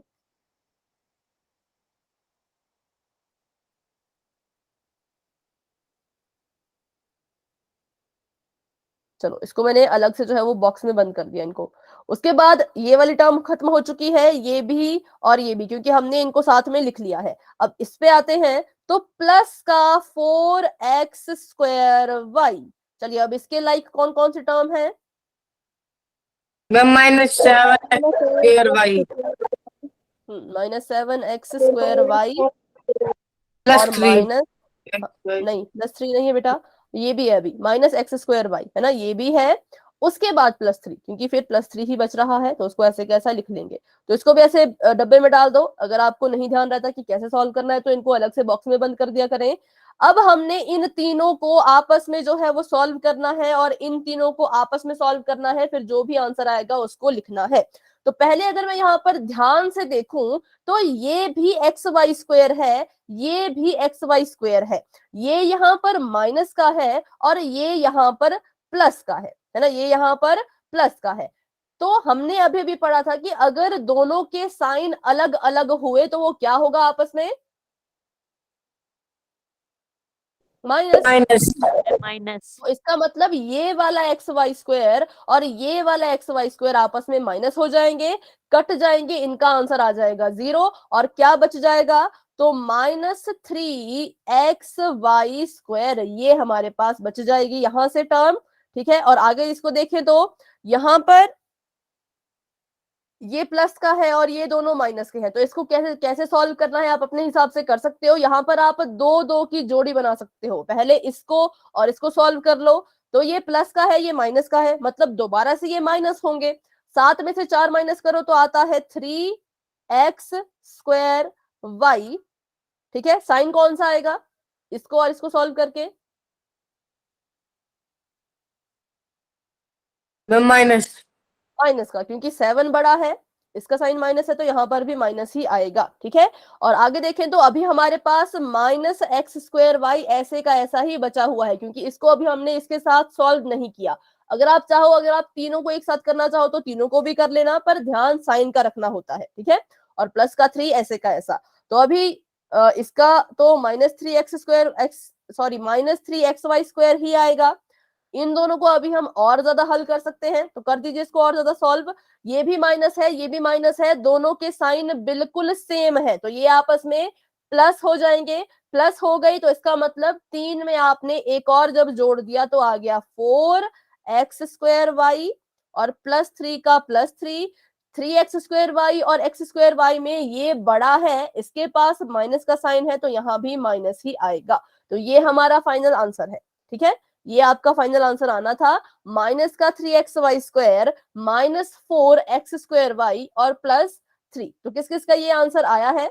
चलो, इसको मैंने अलग से जो है वो बॉक्स में बंद कर दिया इनको। उसके बाद ये वाली टर्म खत्म हो चुकी है, ये भी और ये भी, क्योंकि हमने इनको साथ में लिख लिया है। अब इस पे आते हैं, तो प्लस का 4x² चलिए, अब इसके लाइक कौन कौन सी टर्म है? मैम -7x²y -7x² और +3। माइनस, नहीं +3 नहीं है बेटा, ये भी है अभी, -x² है ना, ये भी है। उसके बाद +3, क्योंकि फिर +3 ही बच रहा है, तो उसको ऐसे कैसा लिख लेंगे। तो इसको भी ऐसे डब्बे में डाल दो। अगर आपको नहीं ध्यान रहता कि कैसे सॉल्व करना है, तो इनको अलग से बॉक्स में बंद कर दिया करें। अब हमने इन तीनों को आपस में जो है वो सॉल्व करना है, और इन तीनों को आपस में सॉल्व करना है, फिर जो भी आंसर आएगा उसको लिखना है। तो पहले अगर मैं यहाँ पर ध्यान से देखूं, तो ये भी xy² है, ये भी xy² है, ये यहाँ पर माइनस का है और ये यहाँ पर प्लस का है ना, ये यहाँ पर प्लस का है। तो हमने अभी भी पढ़ा था कि अगर दोनों के साइन अलग अलग हुए तो वो क्या होगा आपस में? माइनस। माइनस। तो इसका मतलब ये वाला xy² और ये वाला xy² आपस में माइनस हो जाएंगे, कट जाएंगे, इनका आंसर आ जाएगा 0। और क्या बच जाएगा? तो -3xy², ये हमारे पास बच जाएगी यहां से टर्म। ठीक है, और आगे इसको देखें तो यहां पर ये प्लस का है और ये दोनों माइनस के हैं, तो इसको कैसे कैसे सॉल्व करना है आप अपने हिसाब से कर सकते हो। यहाँ पर आप दो दो की जोड़ी बना सकते हो, पहले इसको और इसको सॉल्व कर लो। तो ये प्लस का है, ये माइनस का है, मतलब दोबारा से ये माइनस होंगे। 7 में से 4 माइनस करो तो आता है 3x²y। ठीक है, साइन कौन सा आएगा इसको और इसको सॉल्व करके? मैम माइनस का, क्योंकि 7 बड़ा है, इसका साइन माइनस है, तो यहाँ पर भी माइनस ही आएगा। ठीक है, और आगे देखें तो अभी हमारे पास -x²y ऐसे का ऐसा ही बचा हुआ है, क्योंकि इसको अभी हमने इसके साथ सॉल्व नहीं किया। अगर आप चाहो, अगर आप तीनों को एक साथ करना चाहो तो तीनों को भी कर लेना, पर ध्यान साइन का रखना होता है। ठीक है, और प्लस का 3 ऐसे का ऐसा। तो अभी इसका तो -3xy² ही आएगा। इन दोनों को अभी हम और ज्यादा हल कर सकते हैं, तो कर दीजिए इसको और ज्यादा सॉल्व। ये भी माइनस है, ये भी माइनस है, दोनों के साइन बिल्कुल सेम है, तो ये आपस में प्लस हो जाएंगे। प्लस हो गई तो इसका मतलब 3 में आपने एक और जब जोड़ दिया तो आ गया 4x² और +3 का +3, 3x² और x² में ये बड़ा है, इसके पास माइनस का साइन है, तो यहाँ भी माइनस ही आएगा। तो ये हमारा फाइनल आंसर है। ठीक है, ये आपका फाइनल आंसर आना था, -3xy² -4x² और +3। तो किस किस का ये आंसर आया है?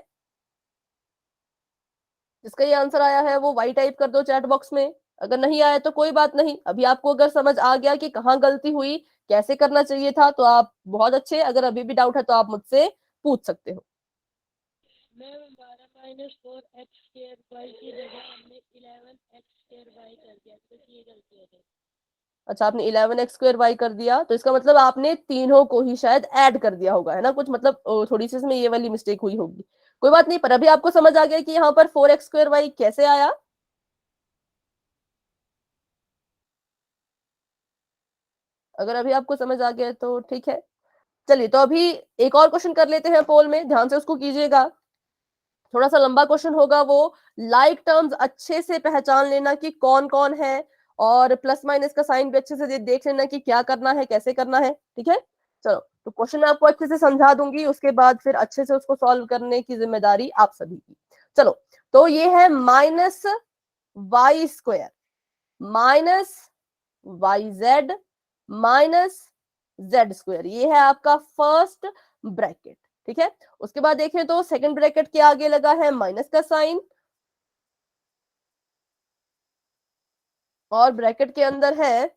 जिसका ये आंसर आया है वो y टाइप कर दो चैट बॉक्स में। अगर नहीं आया तो कोई बात नहीं, अभी आपको अगर समझ आ गया कि कहाँ गलती हुई, कैसे करना चाहिए था, तो आप बहुत अच्छे। अगर अभी भी डाउट है तो आप मुझसे पूछ सकते हो। मैम हमारा -4x² की जगह हमने 11x² कर दिया, तो ये गलती हो गई। अच्छा, आपने 11x² कर दिया, तो इसका मतलब आपने तीनों को ही शायद ऐड कर दिया होगा, है ना कुछ, मतलब थोड़ी सी इसमें ये वाली मिस्टेक हुई होगी। कोई बात नहीं, पर अभी आपको समझ आ गया कि यहाँ पर 4x² कैसे आया। अगर अभी आपको समझ आ गया तो ठीक है। चलिए, तो अभी एक और क्वेश्चन कर लेते हैं पोल में, ध्यान से उसको कीजिएगा। थोड़ा सा लंबा क्वेश्चन होगा वो। लाइक टर्म्स अच्छे से पहचान लेना कि कौन कौन है, और प्लस माइनस का साइन भी अच्छे से देख लेना कि क्या करना है, कैसे करना है। ठीक है, चलो, तो क्वेश्चन मैं आपको अच्छे से समझा दूंगी, उसके बाद फिर अच्छे से उसको सॉल्व करने की जिम्मेदारी आप सभी की। चलो, तो ये है -y² -yz -z², ये है आपका फर्स्ट ब्रैकेट। ठीक है, उसके बाद देखें तो सेकंड ब्रैकेट के आगे लगा है माइनस का साइन, और ब्रैकेट के अंदर है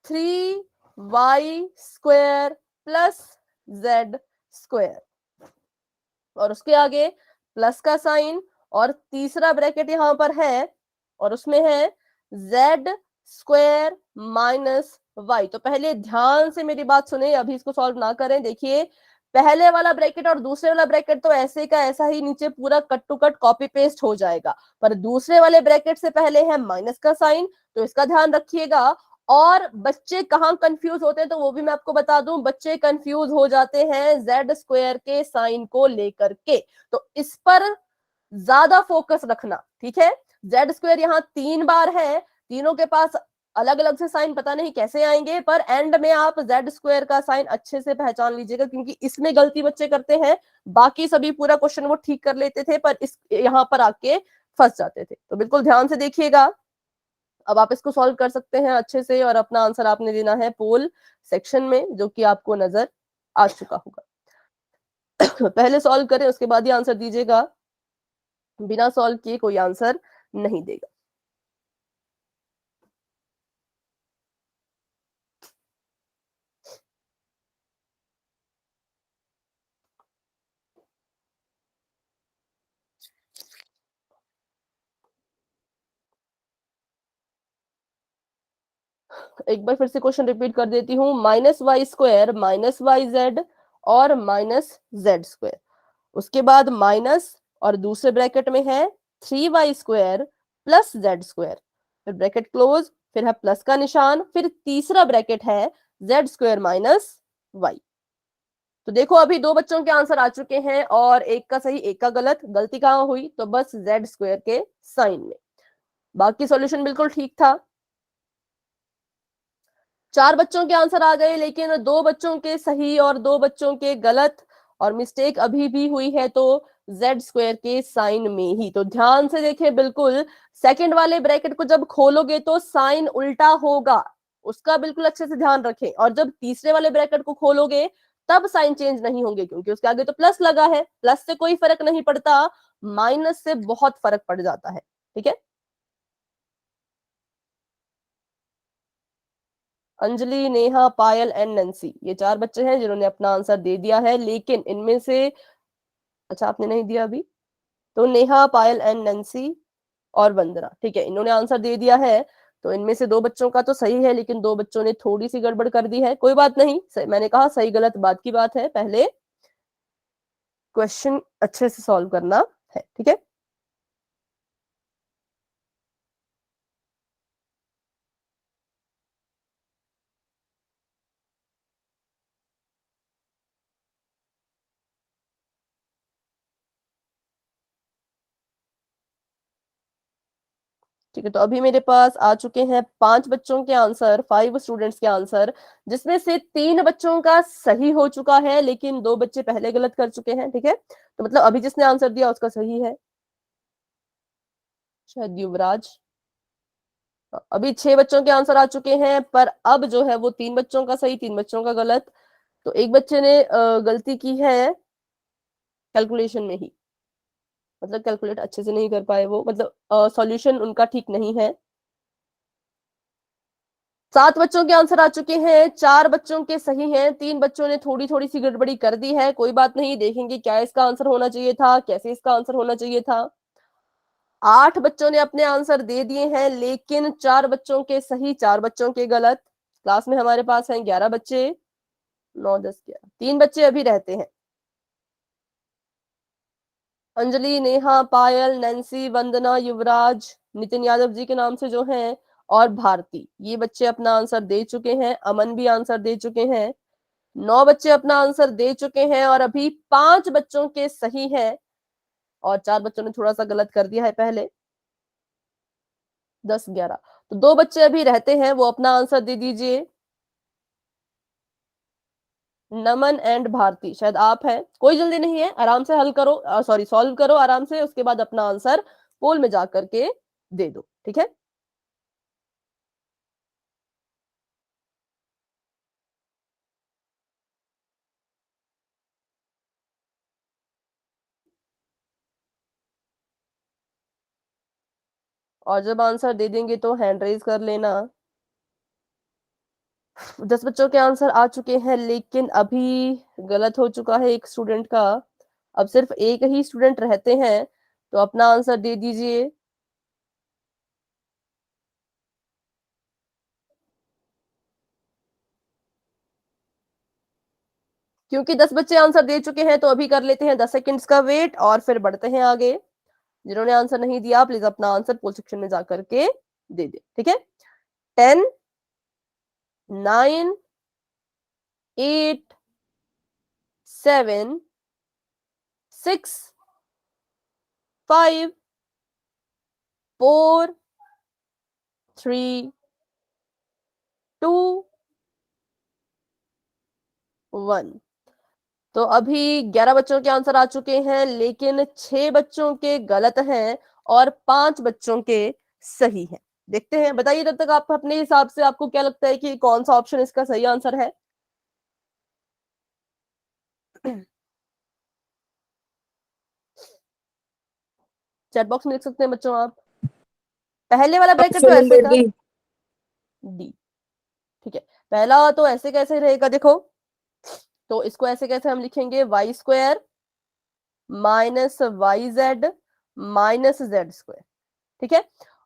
3y² +z², और उसके आगे प्लस का साइन, और तीसरा ब्रैकेट यहां पर है, और उसमें है z स्क्वायर माइनस y। तो पहले ध्यान से मेरी बात सुने, अभी इसको सॉल्व ना करें। देखिए पहले वाला ब्रैकेट और दूसरे वाला ब्रैकेट तो ऐसे का ऐसा ही नीचे पूरा cut to cut copy paste हो जाएगा, पर दूसरे वाले ब्रैकेट से पहले है माइनस का साइन, तो इसका ध्यान रखिएगा। और बच्चे कहाँ कंफ्यूज होते हैं तो वो भी मैं आपको बता दूं, बच्चे कंफ्यूज हो जाते हैं जेड स्क्वायर के साइन को लेकर के, तो इस पर ज्यादा फोकस रखना, ठीक है। जेड स्क्वायर यहाँ 3 बार है, तीनों के पास अलग अलग से साइन पता नहीं कैसे आएंगे, पर एंड में आप जेड स्क्वायर का साइन अच्छे से पहचान लीजिएगा, क्योंकि इसमें गलती बच्चे करते हैं। बाकी सभी पूरा क्वेश्चन वो ठीक कर लेते थे, पर इस यहाँ पर आके फंस जाते थे। तो बिल्कुल ध्यान से देखिएगा। अब आप इसको सॉल्व कर सकते हैं अच्छे से, और अपना आंसर आपने देना है पोल सेक्शन में, जो कि आपको नजर आ चुका होगा। पहले सॉल्व करें, उसके बाद ही आंसर दीजिएगा, बिना सॉल्व किए कोई आंसर नहीं देगा। एक बार फिर से क्वेश्चन रिपीट कर देती हूँ, minus Y square minus Y Z और माइनस जेड स्क्वायर, उसके बाद माइनस और दूसरे ब्रैकेट में है 3y square plus Z square, फिर ब्रैकेट क्लोज, फिर है प्लस का निशान, फिर तीसरा ब्रैकेट है जेड स्क्वायर माइनस वाई। तो देखो अभी 2 बच्चों के आंसर आ चुके हैं, और एक का सही एक का गलत। गलती कहाँ हुई, तो बस जेड स्क्वायर के साइन में, बाकी सॉल्यूशन बिल्कुल ठीक था। 4 बच्चों के आंसर आ गए, लेकिन 2 बच्चों के सही और 2 बच्चों के गलत, और मिस्टेक अभी भी हुई है तो जेड स्क्वायर के साइन में ही। तो ध्यान से देखिए, बिल्कुल सेकंड वाले ब्रैकेट को जब खोलोगे तो साइन उल्टा होगा, उसका बिल्कुल अच्छे से ध्यान रखें। और जब तीसरे वाले ब्रैकेट को खोलोगे तब साइन चेंज नहीं होंगे, क्योंकि उसके आगे तो प्लस लगा है। प्लस से कोई फर्क नहीं पड़ता, माइनस से बहुत फर्क पड़ जाता है, ठीक है। अंजलि, नेहा, पायल एंड नंसी, ये 4 बच्चे हैं जिन्होंने अपना आंसर दे दिया है, लेकिन इनमें से, अच्छा आपने नहीं दिया अभी, तो नेहा, पायल एंड नंसी और वंदना, ठीक है, इन्होंने आंसर दे दिया है। तो इनमें से 2 बच्चों का तो सही है, लेकिन 2 बच्चों ने थोड़ी सी गड़बड़ कर दी है। कोई बात नहीं, मैंने कहा सही गलत बात की बात है, पहले क्वेश्चन अच्छे से सॉल्व करना है, ठीक है। ठीक है, तो अभी मेरे पास आ चुके हैं 5 बच्चों के आंसर, 5 स्टूडेंट्स के आंसर, जिसमें से 3 बच्चों का सही हो चुका है, लेकिन 2 बच्चे पहले गलत कर चुके हैं, ठीक है। तो मतलब अभी जिसने आंसर दिया उसका सही है, शायद युवराज। अभी 6 बच्चों के आंसर आ चुके हैं, पर अब जो है वो 3 बच्चों का सही, 3 बच्चों का गलत। तो एक बच्चे ने गलती की है कैलकुलेशन में ही, मतलब कैलकुलेट अच्छे से नहीं कर पाए वो, मतलब सॉल्यूशन उनका ठीक नहीं है। 7 बच्चों के आंसर आ चुके हैं, 4 बच्चों के सही हैं, 3 बच्चों ने थोड़ी थोड़ी सी गड़बड़ी कर दी है। कोई बात नहीं, देखेंगे क्या इसका आंसर होना चाहिए था, कैसे इसका आंसर होना चाहिए था। 8 बच्चों ने अपने आंसर दे दिए हैं, लेकिन 4 बच्चों के सही, 4 बच्चों के गलत। क्लास में हमारे पास हैं 11 बच्चे, 9 10 11, 3 बच्चे अभी रहते हैं। अंजलि, नेहा, पायल, नैन्सी, वंदना, युवराज, नितिन यादव जी के नाम से जो हैं, और भारती, ये बच्चे अपना आंसर दे चुके हैं। अमन भी आंसर दे चुके हैं। 9 बच्चे अपना आंसर दे चुके हैं, और अभी 5 बच्चों के सही हैं, और 4 बच्चों ने थोड़ा सा गलत कर दिया है पहले। 10 11, तो 2 बच्चे अभी रहते हैं, वो अपना आंसर दे दीजिए। नमन एंड भारती, शायद आप हैं। कोई जल्दी नहीं है, आराम से हल करो, सॉरी सॉल्व करो आराम से, उसके बाद अपना आंसर पोल में जाकर के दे दो, ठीक है। और जब आंसर दे देंगे तो हैंड रेज कर लेना। 10 बच्चों के आंसर आ चुके हैं, लेकिन अभी गलत हो चुका है एक स्टूडेंट का। अब सिर्फ एक ही स्टूडेंट रहते हैं, तो अपना आंसर दे दीजिए। क्योंकि 10 बच्चे आंसर दे चुके हैं तो अभी कर लेते हैं 10 सेकंड्स का वेट और फिर बढ़ते हैं आगे। जिन्होंने आंसर नहीं दिया प्लीज अपना आंसर पोल सेक्शन में जाकर के दे दे, ठीक है। 10 9 8 7 6 5 4 3 2 1। तो अभी 11 बच्चों के आंसर आ चुके हैं, लेकिन 6 बच्चों के गलत हैं और 5 बच्चों के सही हैं। देखते हैं, बताइए तब तक आप अपने हिसाब से आपको क्या लगता है कि कौन सा ऑप्शन इसका सही आंसर है। चैट बॉक्स में लिख सकते हैं बच्चों आप। पहले वाला ब्रैकेट तो ऑप्शन ऐसे नंबर का डी। डी, ठीक है। पहला तो ऐसे कैसे रहेगा, देखो तो इसको ऐसे कैसे हम लिखेंगे, Y square minus Y Z minus Z square, ठीक है।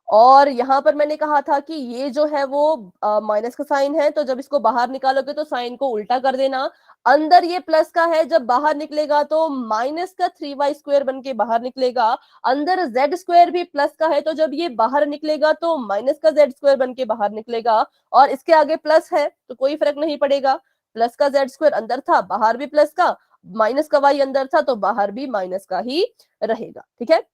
और यहां पर मैंने कहा था कि ये जो है वो माइनस का साइन है, तो जब इसको बाहर निकालोगे तो साइन को उल्टा कर देना। अंदर ये प्लस का है, जब बाहर निकलेगा तो माइनस का 3y स्क्वायर बन के बाहर निकलेगा। अंदर जेड स्क्वायर भी प्लस का है, तो जब ये बाहर निकलेगा तो माइनस का जेड स्क्वायर बन के बाहर निकलेगा। और इसके आगे प्लस है तो कोई फर्क नहीं पड़ेगा, प्लस का जेड स्क्वायर अंदर था बाहर भी प्लस का, माइनस का वाई अंदर था तो बाहर भी माइनस का ही रहेगा, ठीक है।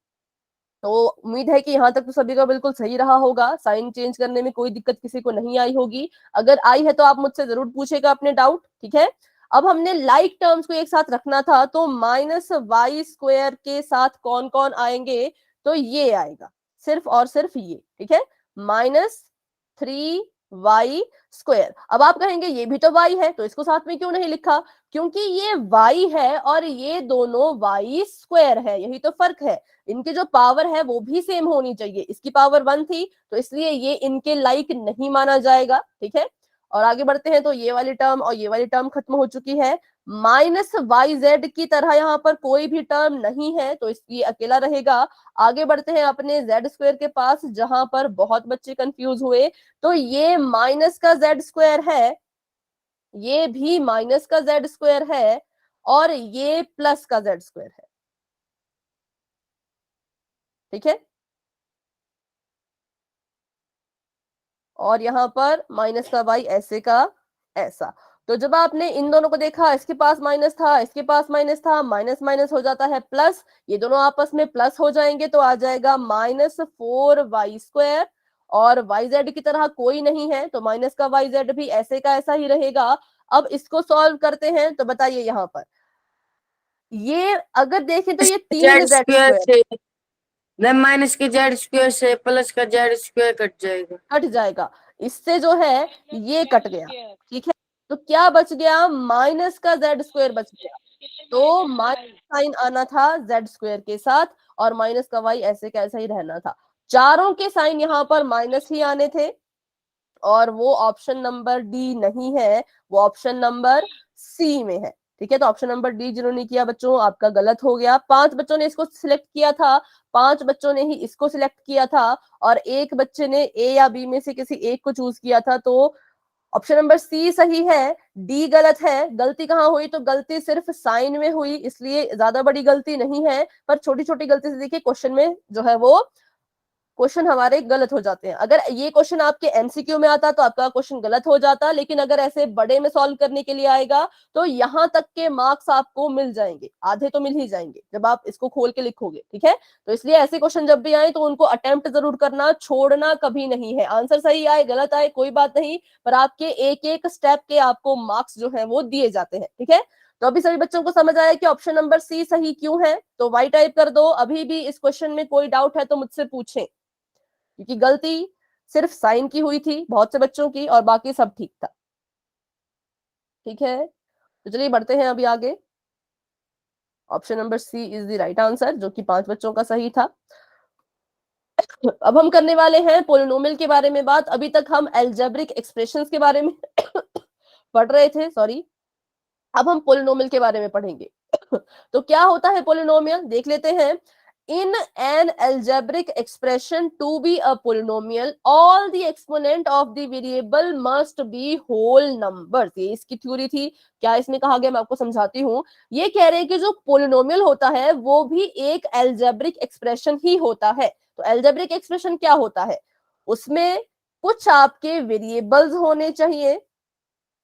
तो उम्मीद है कि यहाँ तक तो सभी का बिल्कुल सही रहा होगा, साइन चेंज करने में कोई दिक्कत किसी को नहीं आई होगी। अगर आई है तो आप मुझसे जरूर पूछेगा अपने डाउट, ठीक है। अब हमने लाइक टर्म्स को एक साथ रखना था, तो माइनस वाई स्क्वायर के साथ कौन कौन आएंगे, तो ये आएगा, सिर्फ और सिर्फ ये, ठीक है, -3y स्क्वायर। अब आप कहेंगे ये भी तो y है तो इसको साथ में क्यों नहीं लिखा, क्योंकि ये y है और ये दोनों y स्क्वायर है, यही तो फर्क है। इनकी जो पावर है वो भी सेम होनी चाहिए, इसकी पावर 1 थी तो इसलिए ये इनके लाइक नहीं माना जाएगा, ठीक है। और आगे बढ़ते हैं, तो ये वाली टर्म और ये वाली टर्म खत्म हो चुकी है। माइनस वाई जेड की तरह यहाँ पर कोई भी टर्म नहीं है तो इसकी अकेला रहेगा। आगे बढ़ते हैं अपने जेड स्क्वायर के पास, जहां पर बहुत बच्चे कंफ्यूज हुए। तो ये माइनस का जेड स्क्वायर है, ये भी माइनस का जेड स्क्वायर है और ये प्लस का जेड स्क्वायर है, ठीक है। और यहां पर माइनस का वाई ऐसे का ऐसा। तो जब आपने इन दोनों को देखा, इसके पास माइनस था इसके पास माइनस था, माइनस माइनस हो जाता है प्लस, ये दोनों आपस में प्लस हो जाएंगे तो आ जाएगा -4y स्क्वायर। और वाई जेड की तरह कोई नहीं है तो माइनस का वाई जेड भी ऐसे का ऐसा ही रहेगा। अब इसको सॉल्व करते हैं, तो बताइए यहाँ पर ये अगर देखें तो ये 3 जेड जेड स्क्वायर स्क्वायर से माइनस के जेड स्क्वायर से प्लस का जेड स्क्वायर कट जाएगा। कट जाएगा, इससे जो है ये कट गया, ठीक है। तो क्या बच गया, माइनस का जेड स्क्वायर बच गया। तो माइनस साइन आना था जेड स्क्वायर के साथ और माइनस का वाई ऐसे कैसा ही रहना था। चारों के साइन यहाँ पर माइनस ही आने थे और वो ऑप्शन नंबर डी नहीं है, वो ऑप्शन नंबर सी में है, ठीक है। तो ऑप्शन नंबर डी जिन्होंने किया बच्चों, आपका गलत हो गया। 5 बच्चों ने इसको सिलेक्ट किया था, 5 बच्चों ने ही इसको सिलेक्ट किया था और एक बच्चे ने ए या बी में से किसी एक को चूज किया था। तो ऑप्शन नंबर सी सही है, डी गलत है। गलती कहाँ हुई, तो गलती सिर्फ साइन में हुई, इसलिए ज्यादा बड़ी गलती नहीं है, पर छोटी छोटी गलती से देखिए क्वेश्चन में जो है वो क्वेश्चन हमारे गलत हो जाते हैं। अगर ये क्वेश्चन आपके एमसीक्यू में आता तो आपका क्वेश्चन गलत हो जाता, लेकिन अगर ऐसे बड़े में सॉल्व करने के लिए आएगा तो यहां तक के मार्क्स आपको मिल जाएंगे, आधे तो मिल ही जाएंगे जब आप इसको खोल के लिखोगे, ठीक है। तो इसलिए ऐसे क्वेश्चन जब भी आए तो उनको अटेम्प्ट जरूर करना, छोड़ना कभी नहीं है। आंसर सही आए गलत आए कोई बात नहीं, पर आपके एक एक स्टेप के आपको मार्क्स जो है वो दिए जाते हैं, ठीक है। तो अभी सभी बच्चों को समझ आया कि ऑप्शन नंबर सी सही क्यों है, तो वाई टाइप कर दो। अभी भी इस क्वेश्चन में कोई डाउट है तो मुझसे पूछें, क्योंकि गलती सिर्फ साइन की हुई थी बहुत से बच्चों की और बाकी सब ठीक था, ठीक है। तो चलिए बढ़ते हैं अभी आगे। Option number C is the right answer, जो कि 5 बच्चों का सही था। अब हम करने वाले हैं पोलिनोमियल के बारे में बात। अभी तक हम एल्जेब्रिक एक्सप्रेशंस के बारे में पढ़ रहे थे, सॉरी। अब हम पोलिनोमियल के बारे में पढ़ेंगे। तो क्या होता है पोलिनोमियल, देख लेते हैं। in an algebraic expression to be a polynomial all the exponent of the variable must be whole numbers। ये इसकी थ्योरी थी। क्या इसमें कहा गया मैं आपको समझाती हूँ। ये कह रहे हैं कि जो पोलिनोमियल होता है वो भी एक एल्जेब्रिक एक्सप्रेशन ही होता है। तो एल्जेब्रिक एक्सप्रेशन क्या होता है, उसमें कुछ आपके वेरिएबल्स होने चाहिए।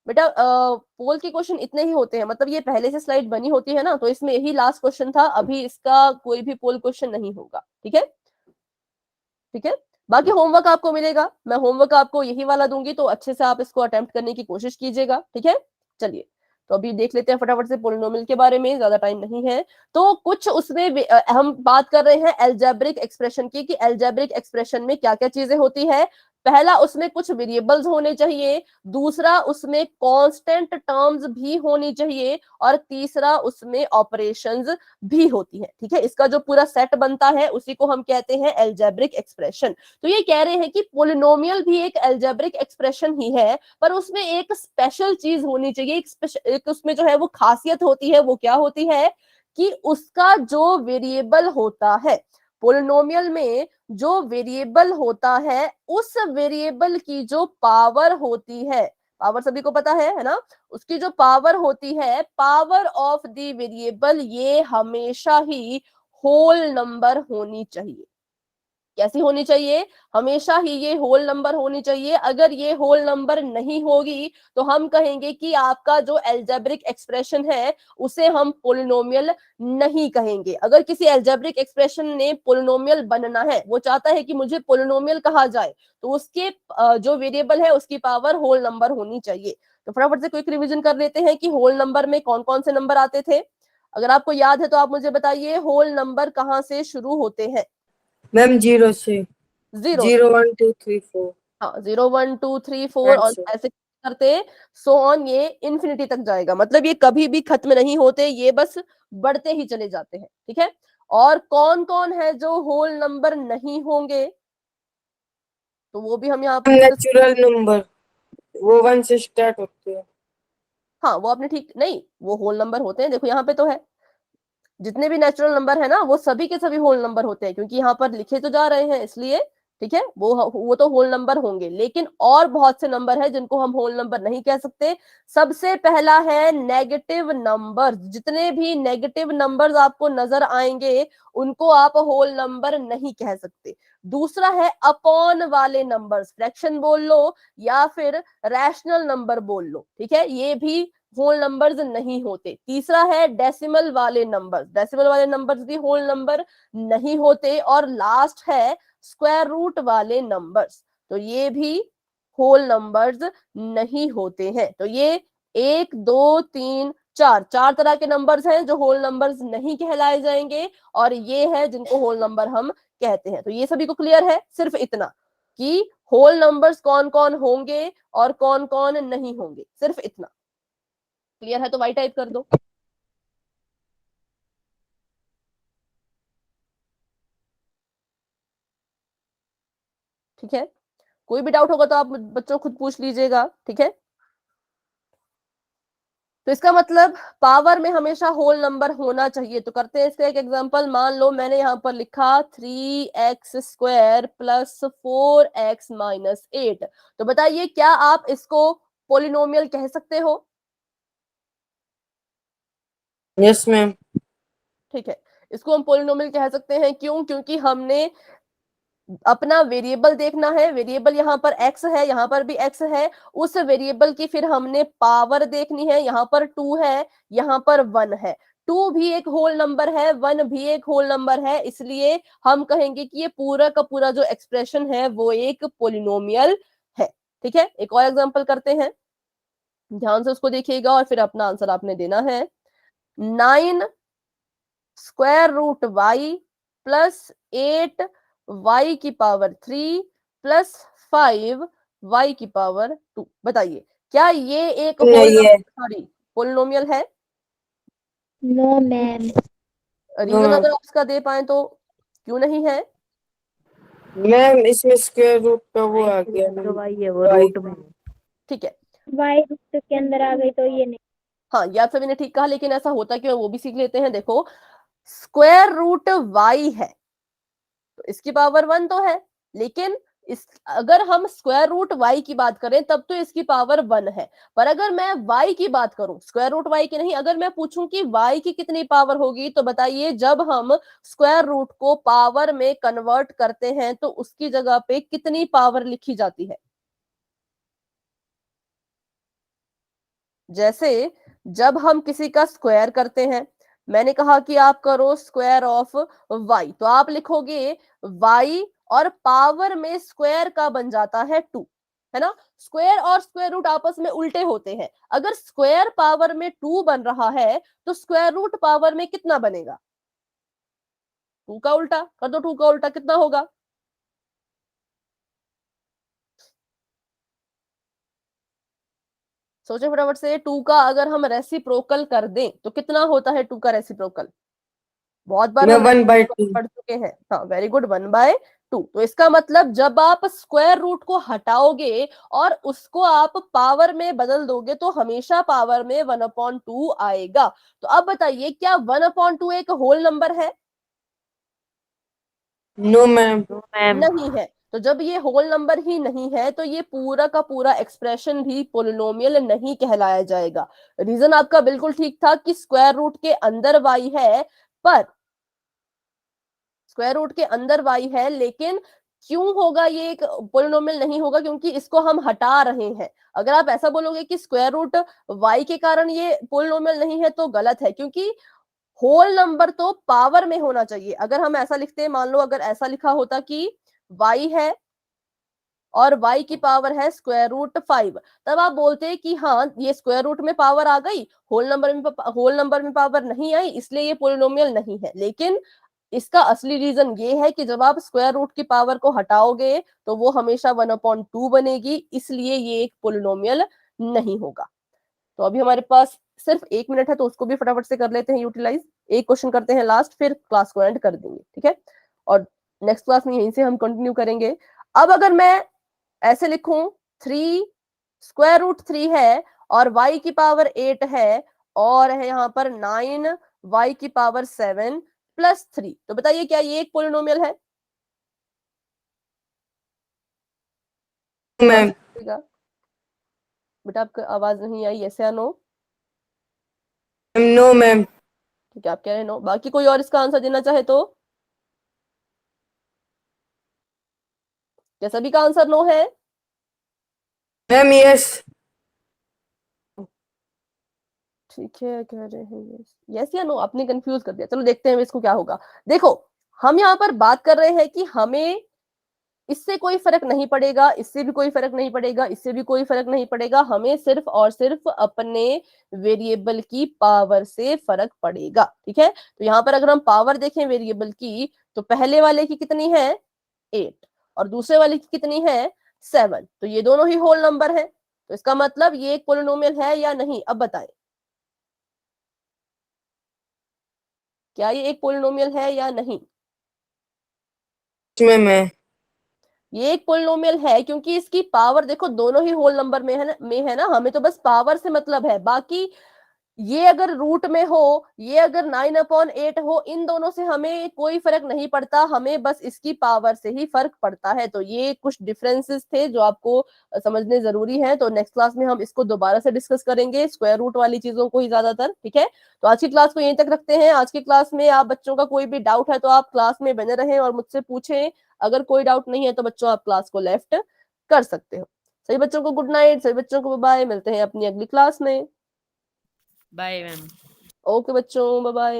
बेटा पोल के क्वेश्चन इतने ही होते हैं, मतलब ये पहले से स्लाइड बनी होती है ना, तो इसमें यही लास्ट क्वेश्चन था, अभी इसका कोई भी पोल क्वेश्चन नहीं होगा। ठीक है, ठीक है। बाकी होमवर्क आपको मिलेगा, मैं होमवर्क आपको यही वाला दूंगी, तो अच्छे से आप इसको अटेम्प्ट करने की कोशिश कीजिएगा। ठीक है, चलिए तो अभी देख लेते हैं फटाफट से पोलिनोमियल के बारे में, ज्यादा टाइम नहीं है। तो कुछ उसमें हम बात कर रहे हैं एल्जेब्रिक एक्सप्रेशन की, कि एल्जेब्रिक एक्सप्रेशन में क्या क्या चीजें होती है। पहला, उसमें कुछ वेरिएबल्स होने चाहिए। दूसरा, उसमें कांस्टेंट टर्म्स भी होनी चाहिए। और तीसरा, उसमें ऑपरेशंस भी होती है। ठीक है, इसका जो पूरा सेट बनता है उसी को हम कहते हैं एल्जेब्रिक एक्सप्रेशन। तो ये कह रहे हैं कि पोलिनोमियल भी एक एल्जेब्रिक एक्सप्रेशन ही है, पर उसमें एक स्पेशल चीज होनी चाहिए, एक उसमें जो है वो खासियत होती है। वो क्या होती है कि उसका जो वेरिएबल होता है, पोलिनोमियल में जो वेरिएबल होता है, उस वेरिएबल की जो पावर होती है, पावर सभी को पता है ना, उसकी जो पावर होती है, पावर ऑफ द वेरिएबल, ये हमेशा ही होल नंबर होनी चाहिए। कैसी होनी चाहिए, हमेशा ही ये होल नंबर होनी चाहिए। अगर ये होल नंबर नहीं होगी तो हम कहेंगे कि आपका जो एल्जेब्रिक एक्सप्रेशन है उसे हम पोलिनोमियल नहीं कहेंगे। अगर किसी एल्जेब्रिक एक्सप्रेशन ने पोलिनोमियल बनना है, वो चाहता है कि मुझे पोलिनोमियल कहा जाए, तो उसके जो वेरिएबल है उसकी पावर होल नंबर होनी चाहिए। तो फटाफट से क्विक रिवीजन कर लेते हैं कि होल नंबर में कौन कौन से नंबर आते थे। अगर आपको याद है तो आप मुझे बताइए, होल नंबर कहाँ से शुरू होते हैं। मैम 0 से, जीरो, 0 1 2 3 4। हाँ 0 1 2 3 4 और अच्छा, ऐसे करते सो ऑन, ये इंफिनिटी तक जाएगा। मतलब ये कभी भी खत्म नहीं होते, ये बस बढ़ते ही चले जाते हैं। ठीक है, और कौन कौन है जो होल नंबर नहीं होंगे, तो वो भी हम यहाँ पर डिस्कस। नेचुरल नंबर वो 1 से स्टार्ट होते हैं। हाँ वो आपने ठीक, नहीं वो होल नंबर होते हैं, देखो यहाँ पे तो है, जितने भी नेचुरल नंबर है ना वो सभी के सभी होल नंबर होते हैं, क्योंकि यहाँ पर लिखे तो जा रहे हैं इसलिए। ठीक है, वो तो होल नंबर होंगे, लेकिन और बहुत से नंबर है जिनको हम होल नंबर नहीं कह सकते। सबसे पहला है नेगेटिव नंबर्स। जितने भी नेगेटिव नंबर्स आपको नजर आएंगे उनको आप होल नंबर नहीं कह सकते। दूसरा है अपॉन वाले नंबर्स, फ्रैक्शन बोल लो या फिर रैशनल नंबर बोल लो। ठीक है, ये भी होल नंबर्स नहीं होते। तीसरा है डेसिमल वाले नंबर्स, डेसिमल वाले नंबर्स भी होल नंबर नहीं होते। और लास्ट है स्क्वायर रूट वाले नंबर्स, तो ये भी होल नंबर्स नहीं होते हैं। तो ये 1 2 3 4 चार तरह के नंबर्स हैं जो होल नंबर्स नहीं कहलाए जाएंगे, और ये है जिनको होल नंबर हम कहते हैं। तो ये सभी को क्लियर है, सिर्फ इतना कि होल नंबर्स कौन कौन होंगे और कौन कौन नहीं होंगे, सिर्फ इतना क्लियर है। तो वाई टाइप कर दो। ठीक है, कोई भी डाउट होगा तो आप बच्चों खुद पूछ लीजिएगा। ठीक है, तो इसका मतलब पावर में हमेशा होल नंबर होना चाहिए। तो करते हैं इसका एक एग्जांपल। मान लो मैंने यहाँ पर लिखा 3x² प्लस 4x माइनस 8। तो बताइए क्या आप इसको पोलिनोमियल कह सकते हो। Yes ma'am. ठीक है, इसको हम पोलिनोमियल कह सकते हैं। क्यों, क्योंकि हमने अपना वेरिएबल देखना है। वेरिएबल यहाँ पर x है, यहाँ पर भी x है। उस वेरिएबल की फिर हमने पावर देखनी है। यहाँ पर 2 है, यहाँ पर 1 है। 2 भी एक होल नंबर है, 1 भी एक होल नंबर है, इसलिए हम कहेंगे कि ये पूरा का पूरा जो एक्सप्रेशन है वो एक पोलिनोमियल है। ठीक है, एक और एग्जांपल करते हैं, ध्यान से उसको देखिएगा और फिर अपना आंसर आपने देना है। 9 square root Y plus 8 Y की पावर 3 प्लस 5 वाई की पावर 2। बताइए क्या ये एक होल नहीं है। सॉरी पोलिनोमियल है। No ma'am. रीजन अगर आप इसका दे पाए तो, क्यों नहीं है। मैम इसमें स्क्वायर रूट का वो आ गया जो मैम। y है वो y। रूट में है। ठीक है, वाई रूट के अंदर आ गई तो ये नहीं। हाँ ये आप सभी ने ठीक कहा, लेकिन ऐसा होता क्यों है वो भी सीख लेते हैं। देखो स्क्वायर रूट y है तो इसकी पावर 1 तो है, लेकिन इस अगर हम स्क्वायर रूट y की बात करें तब तो इसकी पावर 1 है। पर अगर मैं y की बात करूं, स्क्वायर रूट y की नहीं, अगर मैं पूछूं कि y की कितनी पावर होगी, तो बताइए जब हम स्क्वायर रूट को पावर में कन्वर्ट करते हैं तो उसकी जगह पे कितनी पावर लिखी जाती है? जैसे जब हम किसी का स्क्वायर करते हैं, मैंने कहा कि आप करो स्क्वायर ऑफ y, तो आप लिखोगे y और पावर में स्क्वायर का बन जाता है 2, है ना। स्क्वायर और स्क्वायर रूट आपस में उल्टे होते हैं। अगर स्क्वायर पावर में 2 बन रहा है तो स्क्वायर रूट पावर में कितना बनेगा? 2 का उल्टा कर दो, 2 का उल्टा कितना होगा? सोचे फटाफट से। 2 का अगर हम रेसिप्रोकल कर दें तो कितना होता है 2 का रेसिप्रोकल? बहुत बार मैं हम 1/2। पढ़ चुके हैं। हाँ, वेरी गुड, 1/2। तो इसका मतलब जब आप स्क्वायर रूट को हटाओगे और उसको आप पावर में बदल दोगे तो हमेशा पावर में 1/2 आएगा। तो अब बताइए क्या 1/2 एक होल नंबर है? No ma'am. No ma'am. नहीं है। तो जब ये होल नंबर ही नहीं है तो ये पूरा का पूरा एक्सप्रेशन भी पोलिनोमियल नहीं कहलाया जाएगा। रीजन आपका बिल्कुल ठीक था कि स्क्वायर रूट के अंदर y है, पर स्क्वायर रूट के अंदर y है, लेकिन क्यों होगा ये एक पोलिनोमियल नहीं होगा? क्योंकि इसको हम हटा रहे हैं। अगर आप ऐसा बोलोगे कि स्क्वायर रूट y के कारण ये पोलिनोमियल नहीं है तो गलत है, क्योंकि होल नंबर तो पावर में होना चाहिए। अगर हम ऐसा लिखते हैं, मान लो अगर ऐसा लिखा होता कि y है और y की पावर है स्क्वायर रूट 5, तब आप बोलते हैं कि हाँ ये स्क्वायर रूट में पावर आ गई, होल नंबर में पावर नहीं आई, इसलिए ये पोलिनोमियल नहीं है। लेकिन इसका असली रीजन ये है कि जब आप स्क्वायर रूट की पावर को हटाओगे तो वो हमेशा 1/2 बनेगी, इसलिए ये एक पोलिनोमियल नहीं होगा। तो अभी हमारे पास सिर्फ 1 मिनट है तो उसको भी फटाफट से कर लेते हैं यूटिलाइज। एक क्वेश्चन करते हैं लास्ट, फिर क्लास को एंड कर देंगे, ठीक है। और नेक्स्ट क्लास में यहीं से हम कंटिन्यू करेंगे। अब अगर मैं ऐसे लिखूं 3 स्क्वायर रूट 3 है और y की पावर 8 है और है यहाँ पर 9 y की पावर 7 प्लस 3, तो बताइए क्या ये एक पोलिनोमियल है? मैम। बेटा आपका आवाज नहीं आई, यस या नो? No ma'am. ठीक है, आप कह रहे हैं नो। बाकी कोई और इसका आंसर देना चाहे तो? क्या सभी का आंसर नो है? Ma'am yes. ठीक है, कह रहे हैं यस। यस या नो? आपने कंफ्यूज कर दिया। चलो देखते हैं इसको क्या होगा। देखो, हम यहाँ पर बात कर रहे हैं कि हमें इससे कोई फर्क नहीं पड़ेगा, इससे भी कोई फर्क नहीं पड़ेगा, इससे भी कोई फर्क नहीं पड़ेगा, हमें सिर्फ और सिर्फ अपने वेरिएबल की पावर से फर्क पड़ेगा, ठीक है। तो यहाँ पर अगर हम पावर देखें वेरिएबल की, तो पहले वाले की कितनी है 8 और दूसरे वाले की कितनी है 7, तो ये दोनों ही होल नंबर है। तो इसका मतलब ये एक पोलिनोमियल है या नहीं? अब बताएं, क्या ये एक पोलिनोमियल है या नहीं? मैम है। ये एक पोलिनोमियल है क्योंकि इसकी पावर देखो दोनों ही होल नंबर में है ना। हमें तो बस पावर से मतलब है, बाकी ये अगर रूट में हो, ये अगर 9/8 हो, इन दोनों से हमें कोई फर्क नहीं पड़ता, हमें बस इसकी पावर से ही फर्क पड़ता है। तो ये कुछ डिफरेंसेस थे जो आपको समझने जरूरी है। तो नेक्स्ट क्लास में हम इसको दोबारा से डिस्कस करेंगे, स्क्वायर रूट वाली चीजों को ही ज्यादातर, ठीक है। तो आज की क्लास को यहीं तक रखते हैं। आज की क्लास में आप बच्चों का कोई भी डाउट है तो आप क्लास में बने रहें और मुझसे पूछें। अगर कोई डाउट नहीं है तो बच्चों आप क्लास को लेफ्ट कर सकते हो। सभी बच्चों को गुड नाइट, सभी बच्चों को बाय, मिलते हैं अपनी अगली क्लास में। Bye ma'am. ओके बच्चों, बाय बाय।